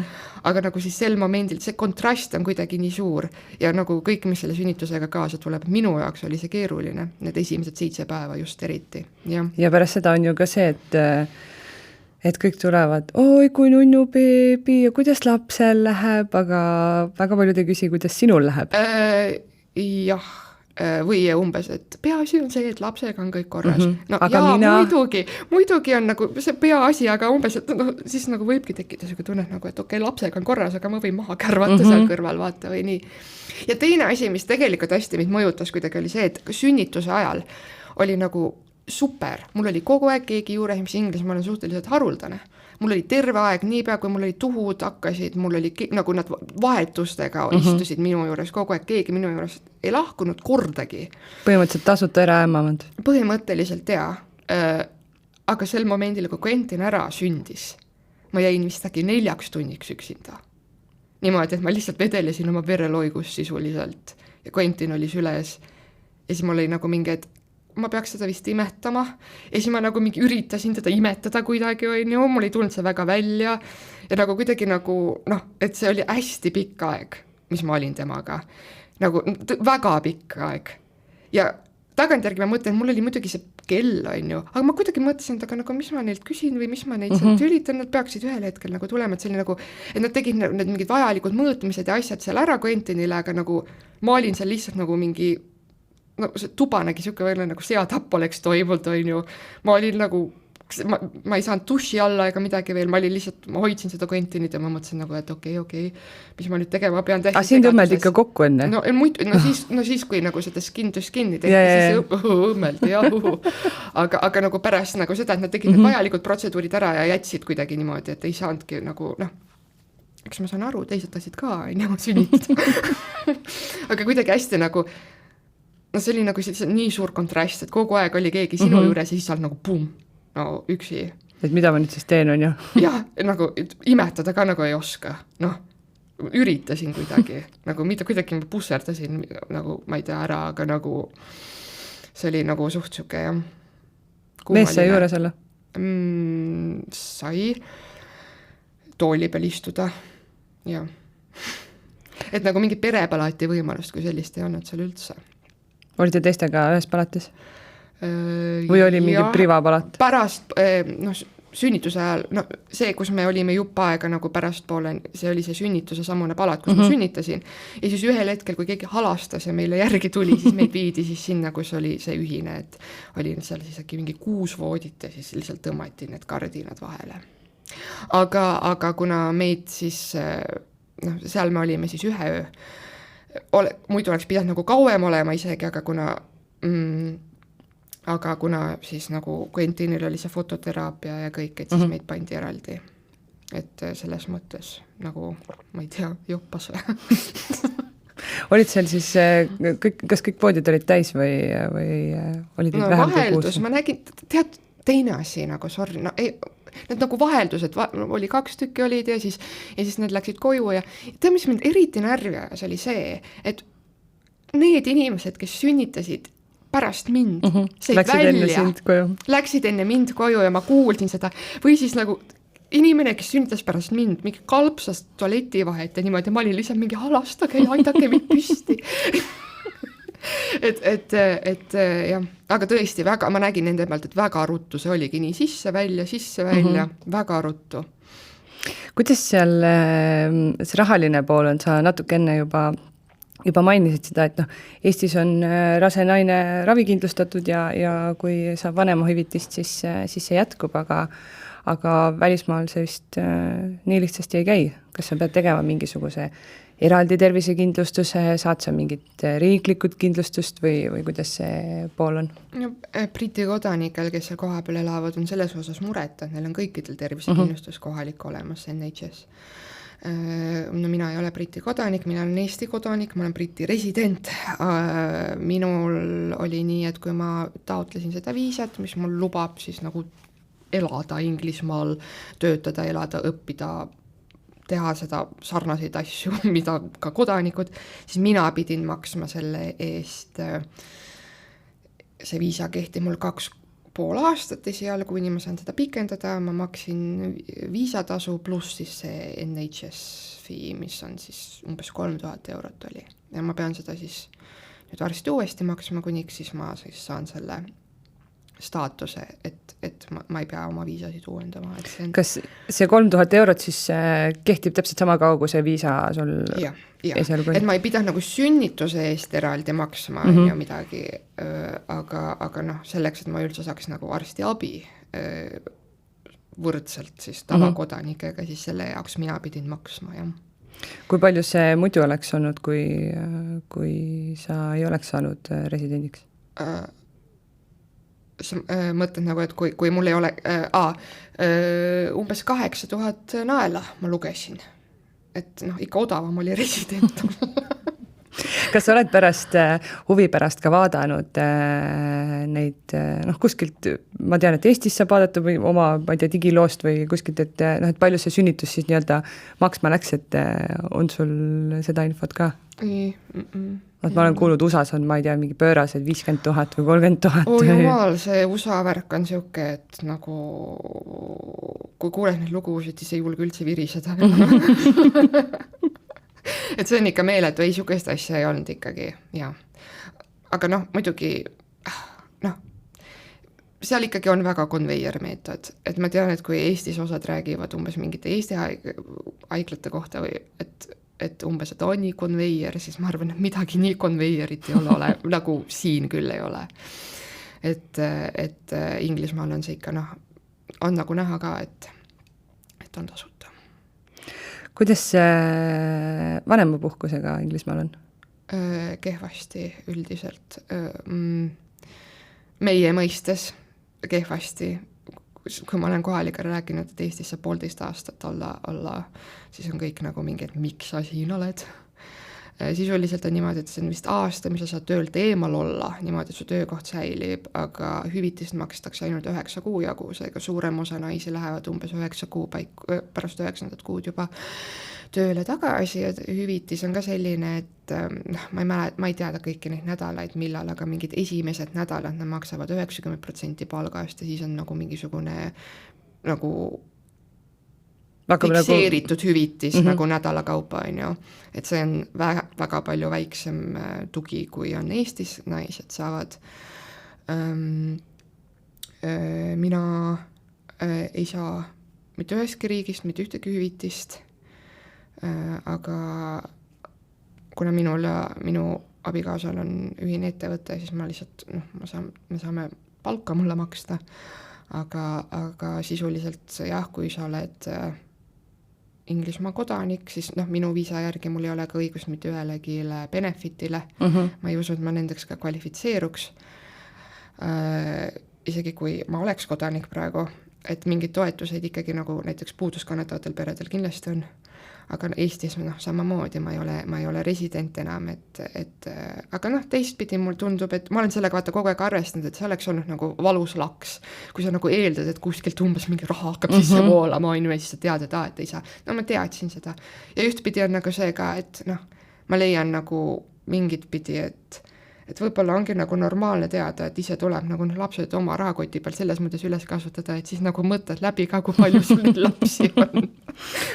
aga nagu siis sel momendil see kontrast on kuidagi nii suur ja nagu kõik, mis selle sünnitusega kaasa tuleb, minu jaoks oli see keeruline, need esimesed 7 päeva just eriti. Ja pärast seda on ju ka see, et kõik tulevad, oi kui nunnu beebi ja kuidas lapsel läheb, aga väga paljud ei küsi, kuidas sinul läheb. Jah, või umbes, et peaasi on see, et lapsega on kõik korras. No aga jaa, muidugi on nagu see peaasi, aga umbes, et no, siis nagu võibki tekkida selline tunne nagu, et okei, lapsega on korras, aga ma võin maha kärvata seal kõrval, vaata või nii. Ja teine asi, mis tegelikult hästi mind mõjutas kuidagi, oli see, et sünnituse ajal oli nagu super, mul oli kogu aeg keegi juures, mis Inglismaal on suhteliselt haruldane. Mul oli terve aeg, niipea kui mul oli tuhud hakkasid, mul oli nagu nad vahetustega istusid minu juures, kogu aeg keegi minu juures ei lahkunud kordagi. Põhimõtteliselt tasuta eraämmamad? Põhimõtteliselt jaa, aga sel momendil, kui Quentin ära sündis, ma jäin vist äkki 4 tunniks üksinda. Niimoodi, et ma lihtsalt vedelesin oma vereloigus sisuliselt ja Quentin oli süles ja siis mul oli nagu mingi, et ma peaks seda vist imetama ja siis ma nagu mingi üritasin teda imetada kuidagi, on ju, mul ei tulnud see väga välja ja nagu kuidagi nagu, noh, et see oli hästi pikk aeg, mis ma olin temaga, nagu väga pikk aeg ja tagantjärgi ma mõtlen, mul oli muidugi see kell, on ju, aga ma kuidagi mõtlesin, et aga nagu mis ma neilt küsin või mis ma neid sealt üritan, nad peaksid ühel hetkel nagu tulema, et selline nagu, et nad tegid need mingid vajalikud mõõtmised ja asjad seal ära Quentinile, aga nagu ma olin seal lihtsalt nagu mingi no see tuba nägi siuke veel nagu seatapp oleks toimunud, on ju. Ma olin nagu, ma ei saanud duši alla ega midagi veel, ma olin lihtsalt, ma hoidsin seda Quentinit ja ma mõtlesin nagu, et okei, mis ma nüüd tegema pean tähti. Aga sind õmmeldi ikka kokku enne? No siis, kui nagu seda skin to skin'i tehti, siis õmmeldi, aga nagu pärast nagu seda, et nad tegid need vajalikud protseduurid ära ja jätsid kuidagi niimoodi, et ei saanudki nagu, noh, eks ma saan aru, teised tasid ka, on ju, sünnitada. Aga kuidagi hästi nagu no see oli nagu nii suur kontrast, et kogu aeg oli keegi sinu juures ja siis sa oled nagu pum, no üksi. Et mida ma nüüd siis teen, on ju? Jah, nagu imetada ka nagu ei oska, noh, üritasin kuidagi, nagu mitte kuidagi ma pusserdasin nagu, ma ei tea ära, aga nagu see oli nagu suht siuke, jah. Mees sai juures olla? Sai tooli peal istuda, jah. Et nagu mingi perepalati võimalust, kui sellist ei olnud seal üldse. Olite teistega ühes palatis? Või oli mingi privapalat? Pärast, sünnituse ajal, no see, kus me olime jupp aega nagu pärast poole, see oli see sünnituse samune palat, kus ma sünnitasin. Ja siis ühel hetkel, kui keegi halastas ja meile järgi tuli, siis meid viidi siis sinna, kus oli see ühine, et oli seal siis äkki mingi 6 voodit ja siis lihtsalt tõmmati need kardinad vahele. aga kuna meid siis, noh, seal me olime siis ühe öö, muidu oleks pidanud nagu kauem olema isegi, aga kuna siis nagu Quentinil oli see fototeraapia ja kõik, et siis meid pandi eraldi. Et selles mõttes nagu, ma ei tea, joppas olid seal siis, kas kõik poodid olid täis või olid neid vähem vaheldus, kui 6? ma nägin, tead, teine asi nagu, sorry, no ei, need nagu vaheldused, oli 2 tükki olid ja siis need läksid koju ja tead, mis mind eriti närvi ajas, oli see, et need inimesed, kes sünnitasid pärast mind, läksid enne mind koju ja ma kuulsin seda, või siis nagu inimene, kes sünnitas pärast mind, mingi kalpsas tualetivahet ja niimoodi, ma olin lihtsalt mingi halastage ja aidake mind püsti et jah, aga tõesti väga, ma nägin nende pealt, et väga ruttu, see oligi nii sisse-välja, väga ruttu. Kuidas seal see rahaline pool on, sa natuke enne juba mainisid seda, et noh, Eestis on rase naine ravikindlustatud ja kui saab vanemahüvitist, siis see jätkub, aga välismaal see vist nii lihtsasti ei käi. Kas sa pead tegema mingisuguse eraldi tervisekindlustuse, saad sa mingit riiklikud kindlustust või kuidas see pool on? No, Briti kodanikel, kes seal koha peal elavad, on selles osas muret, et neil on kõikidel tervisekindlustus kohalik olemas, NHS. No mina ei ole Briti kodanik, mina olen Eesti kodanik, ma olen Briti resident. Minul oli nii, et kui ma taotlesin seda viisat, mis mul lubab siis nagu elada Inglismaal, töötada, elada, õppida, teha seda sarnaseid asju, mida ka kodanikud, siis mina pidin maksma selle eest, see viisa kehti mul 2,5 aastat esialgu, kuni ma saan seda pikendada, ma maksin viisatasu pluss siis see NHS fee, mis on siis umbes 3000 eurot oli. Ja ma pean seda siis nüüd varsti uuesti maksma, kuniks siis ma siis saan selle staatuse, et ma ei pea oma viisasid uuendama. Kas see 3000 eurot siis kehtib täpselt sama kaua, kui see viisa sul esialgu? Et ma ei pidanud nagu sünnituse eest eraldi maksma ja midagi, aga noh, selleks, et ma üldse saaks nagu arsti abi võrdselt siis tavakodanikega, siis selle jaoks mina pidin maksma, jah. Kui palju see muidu oleks olnud, kui sa ei oleks saanud residendiks? Mõtled nagu, et kui mul ei ole umbes 8000 naela ma lugesin, et noh, ikka odavam oli resident Kas sa oled pärast huvi pärast ka vaadanud neid, noh kuskilt, ma tean, et Eestis saab vaadata või oma, ma ei tea, digiloost või kuskilt, et noh, et palju see sünnitus siis nii-öelda maksma läks, et on sul seda infot ka? Ma olen kuulnud, USAs on, ma ei tea, mingi pöörased 50 000 või 30 000. Jumal, see USA värk on siuke, et nagu kui kuules neid lugusid, siis ei julge üldse viriseda. Et see on ikka meeletu, ei siukest asja ei olnud ikkagi, jah. Aga noh, muidugi, noh, seal ikkagi on väga konveier meetod, et ma tean, et kui Eestis osad räägivad umbes mingite Eesti haiglate kohta või et umbes, et on nii konveier, siis ma arvan, et midagi nii konveierit ei ole nagu siin küll ei ole. Et Inglismaal on see ikka, noh, on nagu näha ka, et on tasuta. Kuidas vanemapuhkusega Inglismaal on? Kehvasti üldiselt. Meie mõistes kehvasti. Kui ma olen kohalikele rääkinud, et Eestis saab 1,5 aastat olla, siis on kõik nagu mingi, et miks sa siin oled. Sisuliselt on niimoodi, et see on vist aasta, mis sa saad töölt eemal olla, niimoodi, et su töökoht säilib, aga hüvitist makstakse ainult 9 kuu jagu, seega suurem osa naisi lähevad umbes 9 kuu pärast 9. kuud juba tööle tagasi ja hüvitis on ka selline, et ma ei teada kõiki neid nädalaid millal, aga mingid esimesed nädalad nad maksavad 90% palgast ja siis on nagu mingisugune nagu fikseeritud hüvitis nagu nädala kaupa, on ju. Et see on väga palju väiksem tugi, kui on Eestis naised saavad. Mina ei saa mitte ühestki riigist, mitte ühtegi hüvitist, aga kuna minul ja minu abikaasal on ühine ettevõte, siis ma lihtsalt, me saame palka mulle maksta, aga sisuliselt jah, kui sa oled Inglismaa kodanik, siis minu viisa järgi mul ei ole ka õigust mitte ühelegi benefitile. Ma ei usu, et ma nendeks ka kvalifitseeruks. Isegi kui ma oleks kodanik praegu, et mingid toetuseid ikkagi nagu näiteks puuduskannatavatel peredel kindlasti on. Aga Eestis samamoodi ma ei ole resident enam, aga teistpidi mul tundub, et ma olen sellega vaata kogu aeg arvestanud, et see oleks olnud nagu valus laks, kui sa nagu eeldad, et kuskilt umbes mingi raha hakkab sisse voolama, ja siis sa tead, et ei saa. Ma teadsin seda. Ja ühtpidi on nagu see ka, et ma leian nagu mingit pidi, et võib-olla ongi nagu normaalne teada, et ise tuleb nagu lapsed oma rahakoti peal selles mõttes üles kasvatada, et siis nagu mõtled läbi ka, kui palju sul neid lapsi on.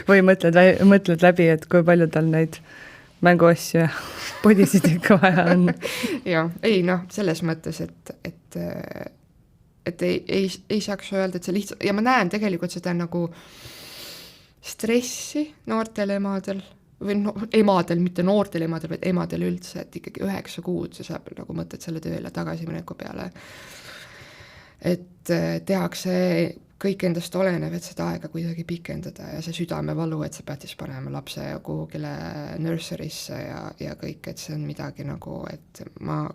Või mõtled läbi, et kui palju tal neid mänguasju ja podisid ikka vaja on. Ja, ei selles mõttes, et ei saaks öelda, et see lihtsalt, ja ma näen tegelikult seda nagu stressi noortel emadel, või emadel, mitte noortel emadel, vaid emadel üldse, et ikkagi 9 kuud sa saab nagu mõtled selle tööle tagasimineku peale. Et tehakse kõik endast olenev, et seda aega kuidagi pikendada ja see südamevalu, et sa pead siis panema lapse kuhugile nursery'sse ja kõik, et see on midagi nagu, et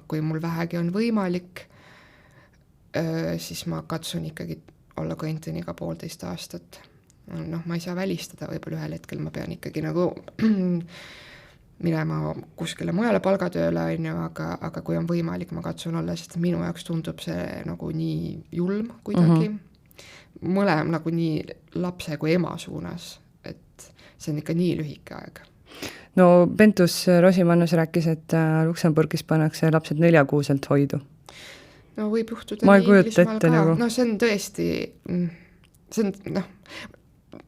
kui mul vähegi on võimalik, siis ma katsun ikkagi olla Quentiniga 1,5 aastat. Ma ei saa välistada, võib-olla ühel hetkel ma pean ikkagi nagu minema kuskile mujale palgatööle, aga kui on võimalik, ma katsun olla, sest minu jaoks tundub see nagu nii julm kuidagi. Mõlem nagu nii lapse kui ema suunas, et see on ikka nii lühike aeg. No Pentus Rosimannus rääkis, et Luksemburgis pannakse lapsed 4-kuuselt hoidu. No võib juhtuda ma ei kujuta ette nagu. See on tõesti, see on,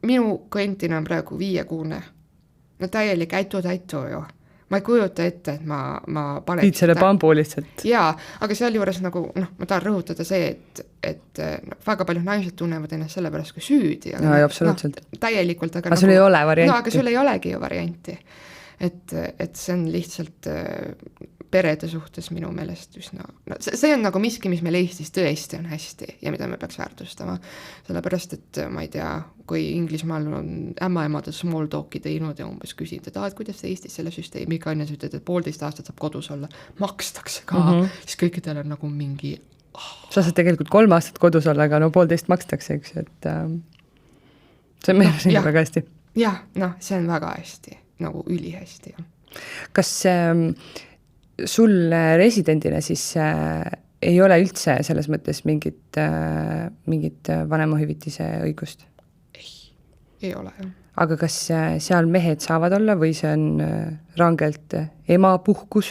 minu Quentin on praegu 5-kuune. Täielik äitu ju. Ma ei kujuta ette, et ma panen... Viid selle bambu lihtsalt. Jaa, aga seal juures nagu, ma tahan rõhutada see, et väga palju naised tunnevad ennast selle pärast kui süüdi. Aga absoluutselt. Täielikult, aga sul ei ole varianti. Aga sul ei olegi ju varianti. Et see on lihtsalt perede suhtes minu meelest üsna... see on nagu miski, mis meil Eestis tõesti on hästi ja mida me peaks väärtustama. Sellepärast, et ma ei tea, kui Inglismaal on ämmaemad small talk'i teinud ja umbes küsinud, et kuidas see Eestis selle süsteemiga on ja sa ütled, et 1,5 aastat saab kodus olla, makstakse ka, siis kõikidel on nagu mingi... Sa saad tegelikult 3 aastat kodus olla, aga 1,5 makstakse, eks, et see on meil väga hästi. Jah, see on väga hästi, nagu ülihästi. Kas sul residendina siis ei ole üldse selles mõttes mingit vanemahüvitise õigust? Ei ole, jah. Aga kas seal mehed saavad olla või see on rangelt emapuhkus?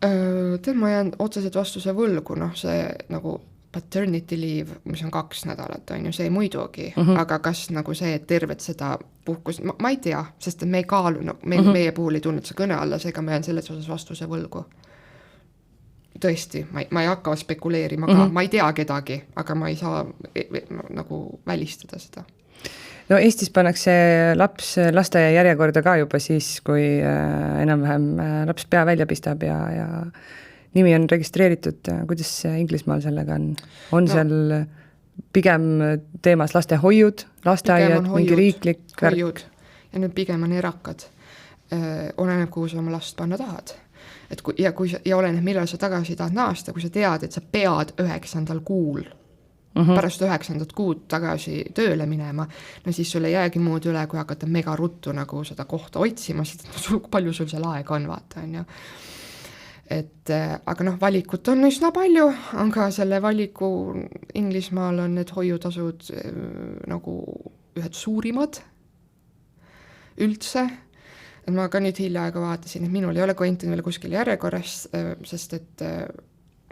Ma jään otseselt vastuse võlgu, see nagu paternity leave, mis on 2 nädalat, on ju, see muidugi, aga kas nagu see, et tervet seda puhkus, ma ei tea, sest me ei kaalu, meie puhul ei tunnud see kõne alla, seega ma jään selles osas vastuse võlgu. Tõesti, ma ei hakka spekuleerima ka, ma ei tea kedagi, aga ma ei saa nagu välistada seda. No Eestis pannakse laps lasteaia järjekorda ka juba siis, kui enam-vähem laps pea välja pistab ja nimi on registreeritud. Kuidas Inglismaal sellega on? On seal pigem teemas lastehoiud, lasteaiad, mingi riiklik hoiud ja nüüd pigem on erakad. Oleneb, kuhu sa oma last panna tahad. Ja oleneb, millal sa tagasi tahad naasta, kui sa tead, et sa pead 9. kuul pärast 9. kuud tagasi tööle minema, no siis sul ei jäägi muud üle, kui hakata mega ruttu nagu seda kohta otsima, sest palju sul seal aega on, vaata, on ju. Aga valikut on üsna palju, aga selle valiku Inglismaal on need hoiutasud nagu ühed suurimad üldse. Ma ka nüüd hiljaaega vaatasin, et minul ei ole Quentin veel kuskil järjekorras, sest et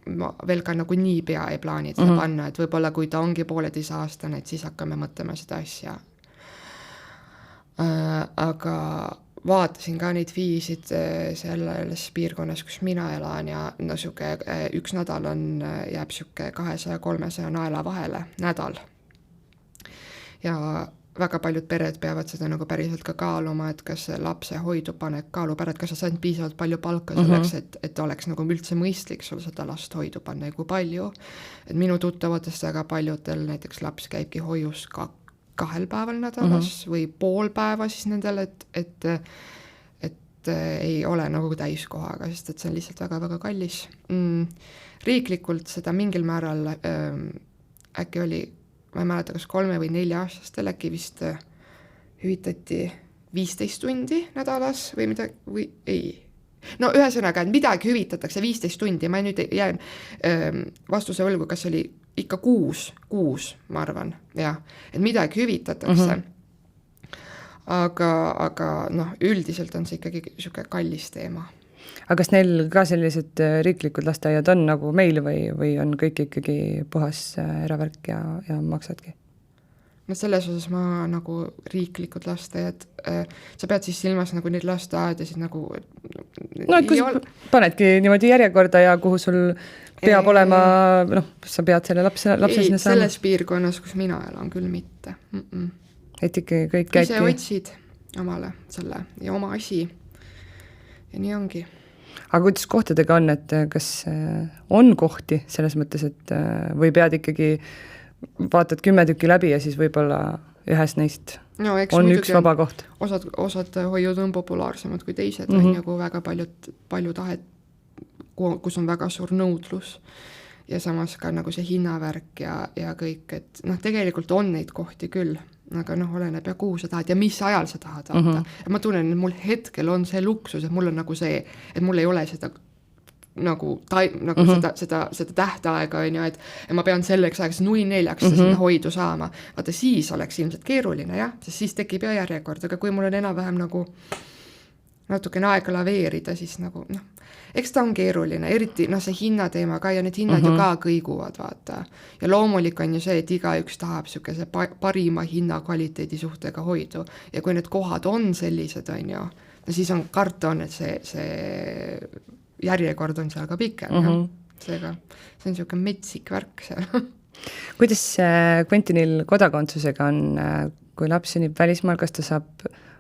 ma veel ka nagu nii pea ei plaani seda panna, et võib-olla kui ta ongi 1,5 aastane, et siis hakkame mõtlema seda asja. Aga vaatasin ka neid viisid selles piirkonnas, kus mina elan ja üks nädal jääb 200-300 naela vahele nädal. Ja väga paljud pered peavad seda nagu päriselt ka kaaluma, et kas see lapse hoidupanek kaalub ära, et kas sa saad piisavalt palju palka selleks, et oleks nagu üldse mõistlik sul seda last hoidu panna ja kui palju. Et minu tuttavatest väga paljudel näiteks laps käibki hoius 2 päeval nädalas või pool päeva siis nendel, et ei ole nagu täiskohaga, sest et see on lihtsalt väga-väga kallis. Riiklikult seda mingil määral äkki oli, ma ei mäleta, kas 3 või 4 aastastel äkki vist hüvitati 15 tundi nädalas või midagi, või ei. No ühesõnaga, et midagi hüvitatakse 15 tundi, ma nüüd jään vastuse võlgu, kas oli ikka 6, ma arvan, jah, et midagi hüvitatakse. Aga noh, üldiselt on see ikkagi niisugune kallis teema. Aga kas neil ka sellised riiklikud lasteaiad on nagu meil või on kõik ikkagi puhas eravärk ja maksadki? No selles osas ma nagu riiklikud lasteaiad, sa pead siis silmas nagu neid lasteaedasid nagu... No, et kui panedki niimoodi järjekorda ja kuhu sul peab olema, noh, sa pead selle lapse sinna saama? Selles piirkonnas, kus mina elan, küll mitte. Et ikkagi kõik käibki... Ise otsid omale selle ja oma asi ja nii ongi. Aga kuidas kohtadega on, et kas on kohti selles mõttes, et või pead ikkagi vaatad 10 tükki läbi ja siis võib-olla ühes neist on üks vaba koht? Osad hoiud on populaarsemad kui teised, nagu väga palju tahet, kus on väga suur nõudlus ja samas ka nagu see hinnavärk ja kõik, et noh, tegelikult on neid kohti küll, aga noh, oleneb ja kuhu sa tahad ja mis ajal sa tahad vaata. Ja ma tunnen, et mul hetkel on see luksus, et mul on nagu see, et mul ei ole seda nagu, seda tähtaega, et ma pean selleks ajaks 4 sinna hoidu saama. Vaata, siis oleks ilmselt keeruline, jah, sest siis tekib ja järjekord, aga kui mul on enam-vähem nagu natukene aega laveerida, siis nagu, noh, eks ta on keeruline, eriti see hinnateema ka ja need hinnad ju ka kõiguvad, vaata. Ja loomulik on ju see, et igaüks tahab niisuguse parima hinna kvaliteedi suhtega hoidu. Ja kui need kohad on sellised, on ju, no siis on karta on, et see järjekord on seal ka pikem. Seega, see on niisugune metsik värk seal. Kuidas Quentinil kodakondsusega on, kui laps sünnib välismaal, kas ta saab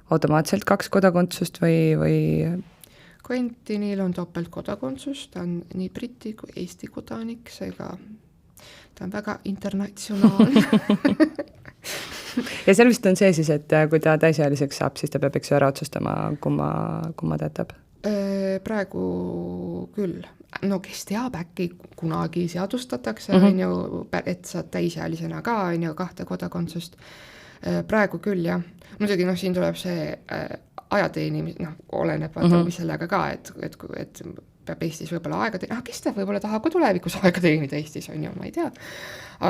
automaatselt 2 kodakondsust või... Quentinil on topeltkodakondsus, ta on nii briti kui Eesti kodanik, seega ta on väga internatsionaalne. Ja seal vist on see siis, et kui ta täisealiseks saab, siis ta peab eks ära otsustama, kumma tätab? Praegu küll. No kes teab, äkki kunagi seadustatakse, et sa täisealisena ka 2 kodakondsust. Praegu küll, jah. Muidugi, siin tuleb see ajateeni, oleneb mis sellega ka, et peab Eestis võib-olla aega teenida, kes ta võib-olla tahab ka tulevikus aega teenida Eestis, on ju, ma ei tea.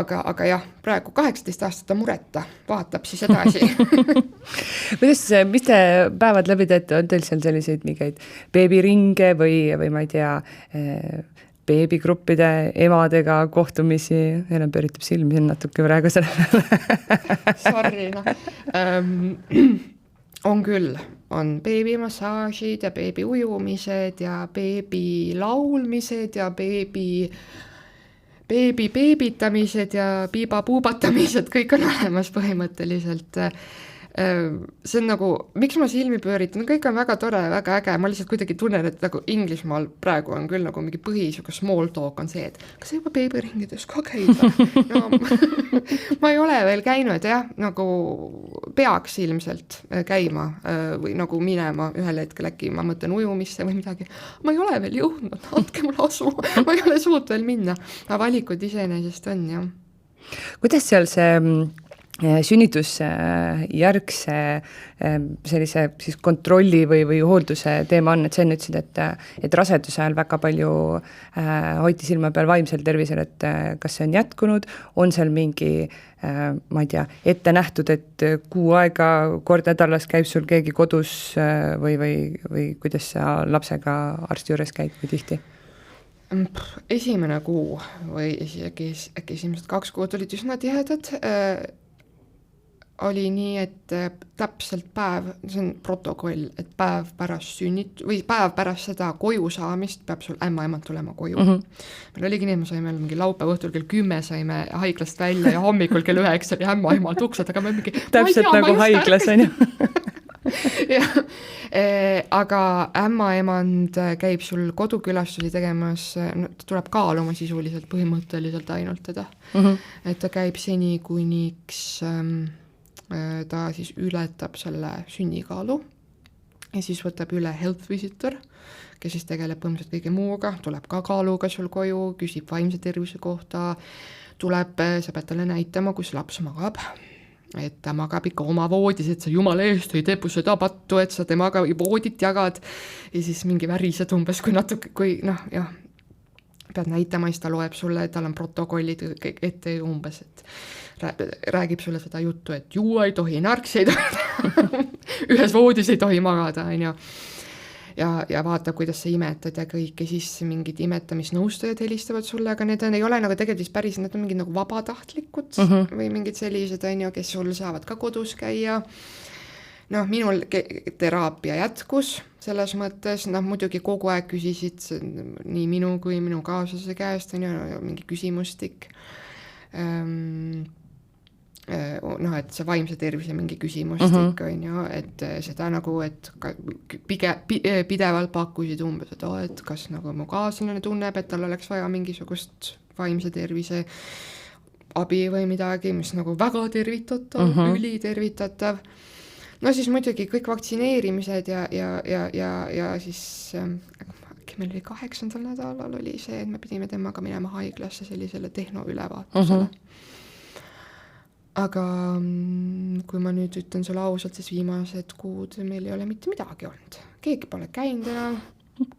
Aga jah, praegu 18 aastat on mureta, vaatab siis edasi. Mis te päevad läbi teete, on teil seal selliseid mingeid beebiringe või ma ei tea, beebigruppide emadega kohtumisi, Helen pööritab silmi natuke praegu selle peale. Sorry, on küll, on beebimassaažid ja beebi ujumised ja beebi laulmised ja beebi beebitamised ja piiba-puubatamised, kõik on olemas põhimõtteliselt. See on nagu, miks ma silmi pööritan, kõik on väga tore, väga äge, ma lihtsalt kuidagi tunnen, et nagu Inglismaal praegu on küll nagu mingi small talk on see, et kas sa juba beebiringides ka käid? No, ma ei ole veel käinud, jah, nagu peaks ilmselt käima või nagu minema ühel hetkel äkki, ma mõtlen ujumisse või midagi. Ma ei ole veel jõudnud, andke mul asu, ma ei ole suut veel minna, aga valikud iseenesest on, jah. Kuidas seal see sünnitusjärgse sellise siis kontrolli või hoolduse teema on, et sa enne ütlesid, et raseduse ajal väga palju hoiti silma peal vaimsel tervisel, et kas see on jätkunud, on seal mingi, ma ei tea, ette nähtud, et kuu aega kord nädalas käib sul keegi kodus või kuidas sa lapsega arsti juures käid või tihti? Esimene kuu või äkki esimesed 2 kuud olid üsna tihedad. oli nii, et täpselt päev, see on protokoll, et päev pärast või päev pärast seda koju saamist peab sul ämmaemand tulema koju. Meil oligi nii, me saime mingi laupäeva õhtul kell 10 saime haiglast välja ja hommikul kell 9 oli ämmaemand uksed, aga me mingi täpselt nagu haiglas on ju. Aga ämmaemand käib sul kodukülastusi tegemas, no, ta tuleb kaaluma sisuliselt põhimõtteliselt ainult teda. Et ta käib seni, kuniks ta siis ületab selle sünnikaalu ja siis võtab üle health visitor, kes siis tegeleb põhimõtteliselt kõige muuga, tuleb ka kaaluga sul koju, küsib vaimse tervise kohta, tuleb, sa pead talle näitama, kus laps magab, et ta magab ikka oma voodis, et sa jumala eest ei tee seda pattu, et sa temaga voodit jagad ja siis mingi värised umbes, kui natuke, kui noh, jah, pead näitama, siis ta loeb sulle, et tal on protokollid ette umbes, et räägib sulle seda juttu, et juua ei tohi, narksi ei tohi, ühes voodis ei tohi magada, on ju. Ja vaatab, kuidas sa imetad ja kõik, ja siis mingid imetamisnõustajad helistavad sulle, aga need ei ole nagu tegelikult päris, need on mingid nagu vabatahtlikud või mingid sellised, on ju, kes sul saavad ka kodus käia. Noh, minul teraapia jätkus selles mõttes, noh, muidugi kogu aeg küsisid nii minu kui minu kaaslase käest, on ju, mingi küsimustik. Noh, et see vaimse tervise mingi küsimustik, on ju, et seda nagu, et pidevalt pakkusid umbes, et kas nagu mu kaaslane tunneb, et tal oleks vaja mingisugust vaimse tervise abi või midagi, mis nagu väga tervitatav, ülitervitatav. No siis muidugi kõik vaktsineerimised ja siis äkki meil oli 8. nädalal oli see, et me pidime temaga minema haiglasse sellisele tehnoülevaatusele. Aga kui ma nüüd ütlen sulle ausalt, siis viimased kuud meil ei ole mitte midagi olnud. Keegi pole käinud enam,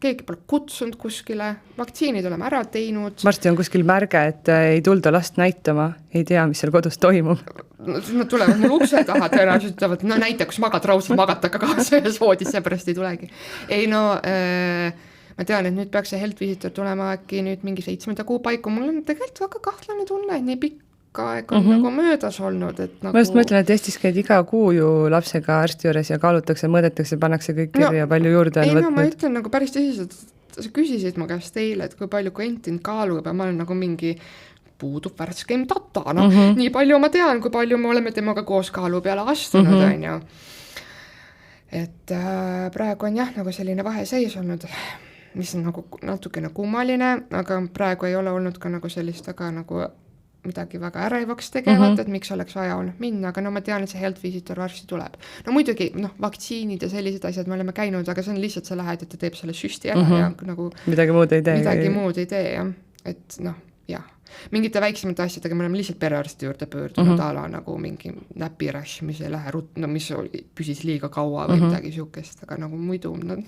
keegi pole kutsunud kuskile, vaktsiinid oleme ära teinud. Varsti on kuskil märge, et ei tulda last näitama, ei tea, mis seal kodus toimub. Nad tulevad mul ukse taha, tõenäoliselt ütlevad, no näita, kus magad raudselt, magata ka kaasa ühes voodis, seepärast ei tulegi. Ei no, ma tean, et nüüd peaks see health visitor tulema äkki nüüd mingi 7. kuu paiku. Mul on tegelikult väga kahtlane tunne, et nii pikk aeg on nagu möödas olnud, et nagu... Ma just mõtlen, et Eestis käid iga kuu ju lapsega arsti juures ja kaalutakse, mõõdetakse, pannakse kõik kirja, palju juurde on võtnud. Ma ütlen nagu päris tõsiselt, sa küsisid ma käest eile, et kui palju klientin kaalub ja ma olen nagu mingi puudub värskeim data, no nii palju ma tean, kui palju me oleme temaga koos kaalu peale astunud, on ju. Et praegu on jah, nagu selline vaheseis olnud, mis on nagu natukene kummaline, aga praegu ei ole olnud ka nagu sellist väga nagu midagi väga ärevaks tegevat, et miks oleks vaja olnud minna, aga no ma tean, et see health visitor varsti tuleb. No muidugi, noh, vaktsiinid ja sellised asjad me oleme käinud, aga see on lihtsalt sa lähed, et ta teeb selle süsti ära ja nagu... Midagi muud ei tee. Midagi muud ei tee, jah. Et noh, jah. Mingite väiksemate asjadega me oleme lihtsalt perearsti juurde pöördunud ala nagu mingi näpirash, mis ei lähe no mis püsis liiga kaua või midagi siukest, aga nagu muidu no,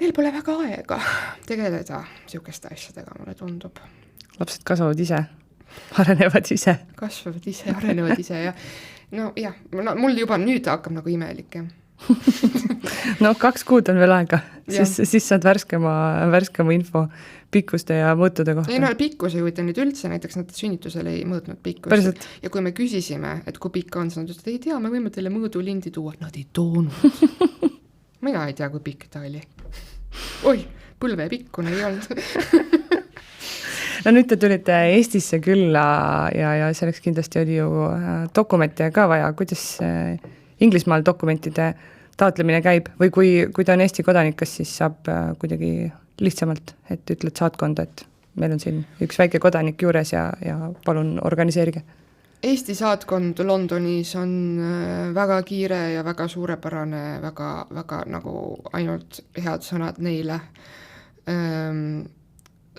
neil pole väga aega tegeleda siukeste asjadega, mulle tundub. Lapsed kasvavad ise, arenevad ise. Kasvavad ise, arenevad ise ja no jah, no, mul juba nüüd hakkab nagu imelik. No 2 kuud on veel aega, siis saad värskema info pikkuste ja mõõtude kohta. Ei no pikkuse ei võita nüüd üldse, näiteks nad sünnitusel ei mõõtnud pikkust. Ja kui me küsisime, et kui pikka on, siis nad ütlesid, ei tea, me võime teile mõõdulindi tuua. Nad ei toonud. Mina ei tea, kui pikk ta oli. Oi, põlve pikkune ei olnud. No nüüd te tulite Eestisse külla ja selleks kindlasti oli ju dokumente ka vaja. Kuidas Inglismaal dokumentide taotlemine käib või kui ta on Eesti kodanik, kas siis saab kuidagi lihtsamalt, et ütled saatkonda, et meil on siin üks väike kodanik juures ja palun organiseerige? Eesti saatkond Londonis on väga kiire ja väga suurepärane, väga nagu ainult head sõnad neile.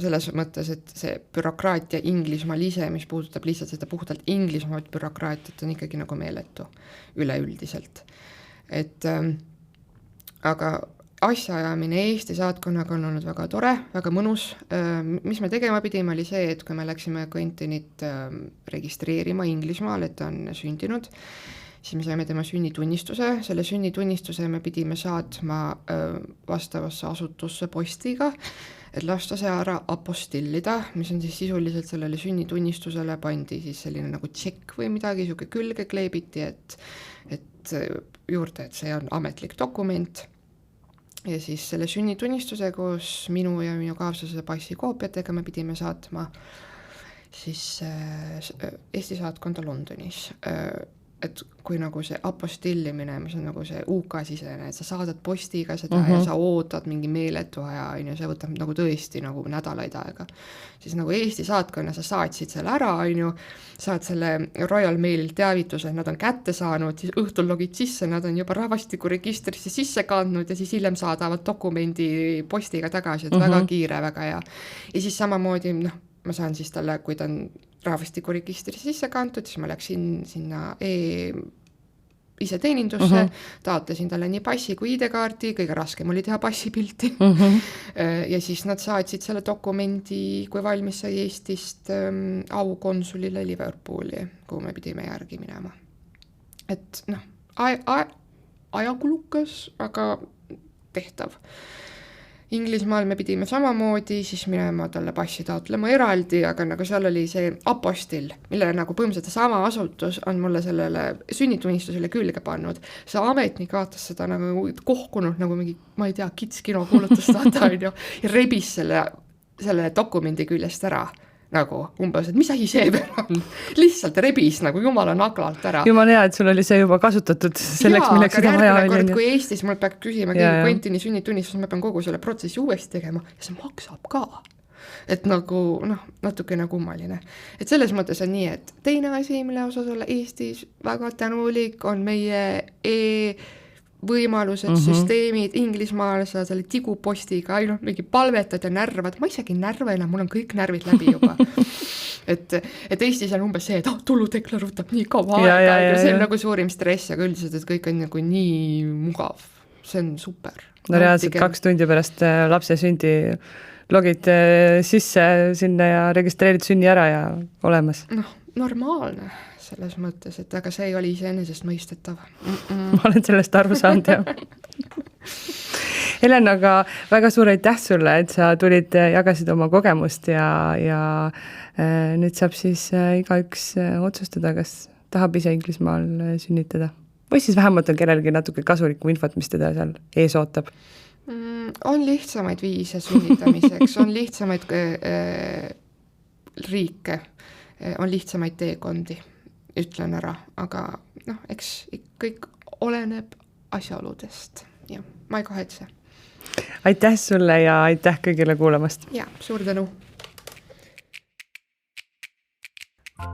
Selles mõttes, et see bürokraatia Inglismaal ise, mis puudutab lihtsalt seda puhtalt Inglismaalt bürokraatiat, on ikkagi nagu meeletu üleüldiselt. Et aga asjaajamine Eesti saatkonnaga on olnud väga tore, väga mõnus. Mis me tegema pidime, oli see, et kui me läksime Quentinit registreerima Inglismaal, et ta on sündinud, siis me saime tema sünnitunnistuse. Selle sünnitunnistuse me pidime saatma vastavasse asutusse postiga, et lasta see ära apostillida, mis on siis sisuliselt sellele sünnitunnistusele pandi siis selline nagu tšekk või midagi, niisugune külge kleebiti, et juurde, et see on ametlik dokument. Ja siis selle sünnitunnistuse koos minu ja minu kaaslase passi koopiatega me pidime saatma siis Eesti saatkonda Londonis. Et kui nagu see apostillimine, mis on nagu see UK-sisene, et sa saadad postiga seda ja sa ootad mingi meeletu aja, see võtab nagu tõesti nagu nädalaid aega. Siis nagu Eesti saatkonna sa saatsid selle ära, saad selle Royal Mailil teavituse, nad on kätte saanud, siis õhtul logid sisse, nad on juba rahvastikuregistrisse sisse kandnud ja siis hiljem saadavad dokumendi postiga tagasi, et väga kiire, väga hea. Ja siis samamoodi, ma saan siis talle, kui ta on rahvastikuregistrisse sisse kantud, siis ma läksin sinna iseteenindusse, taotlesin talle nii passi kui ID-kaarti, kõige raskem oli teha passipilti. Ja siis nad saatsid selle dokumendi, kui valmis sai Eestist aukonsulile Liverpooli, kuhu me pidime järgi minema. Et ajakulukas, aga tehtav. Inglismaal me pidime samamoodi siis minema talle passi taotlema eraldi, aga nagu seal oli see apostil, mille nagu põhimõtteliselt sama asutus on mulle sellele sünnitunnistusele külge pannud. See ametnik vaatas seda nagu kohkunud nagu mingi, ma ei tea, kitskino kuulutust ja rebis selle dokumendi küljest ära. Nagu umbes, et mis asi see veel on? Lihtsalt rebis nagu jumala naglalt ära. Jumal hea, et sul oli see juba kasutatud selleks, milleks seda vaja oli. Kord, kui Eestis mul peab küsima Quentini sünnitunnistus, ma pean kogu selle protsessi uuesti tegema ja see maksab ka. Et nagu, natukene kummaline. Et selles mõttes on nii, et teine asi, mille osas olla Eestis väga tänulik, on meie võimalused, süsteemid, Inglismaal sa selle tigupostiga ainult mingi palvetad ja närvad, ma isegi närve enam, mul on kõik närvid läbi juba. et Eestis on umbes see, et tuludeklar võtab nii kaua aega, ja see on nagu suurim stress, aga üldiselt, et kõik on nagu nii mugav, see on super. No reaalselt 2 tundi pärast lapse sündi logid sisse sinna ja registreerid sünni ära ja olemas. Normaalne selles mõttes, et aga see ei oli iseenesest mõistetav. Ma olen sellest aru saanud, jah. Helen, aga väga suur aitäh sulle, et sa tulid, jagasid oma kogemust ja nüüd saab siis igaüks otsustada, kas tahab ise Inglismaal sünnitada. Või siis vähemalt on kellelgi natuke kasulikku infot, mis teda seal ees ootab. On lihtsamaid viise sünnitamiseks, on lihtsamaid riike, on lihtsamaid teekondi, ütlen ära, aga eks kõik oleneb asjaoludest ja ma ei kahetse. Aitäh sulle ja aitäh kõigile kuulamast. Ja, suur tänu.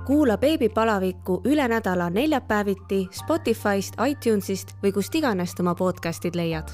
Kuula Beebipalavikku üle nädala neljapäeviti Spotify'st, iTunes'ist või kust iganes oma podcastid leiad.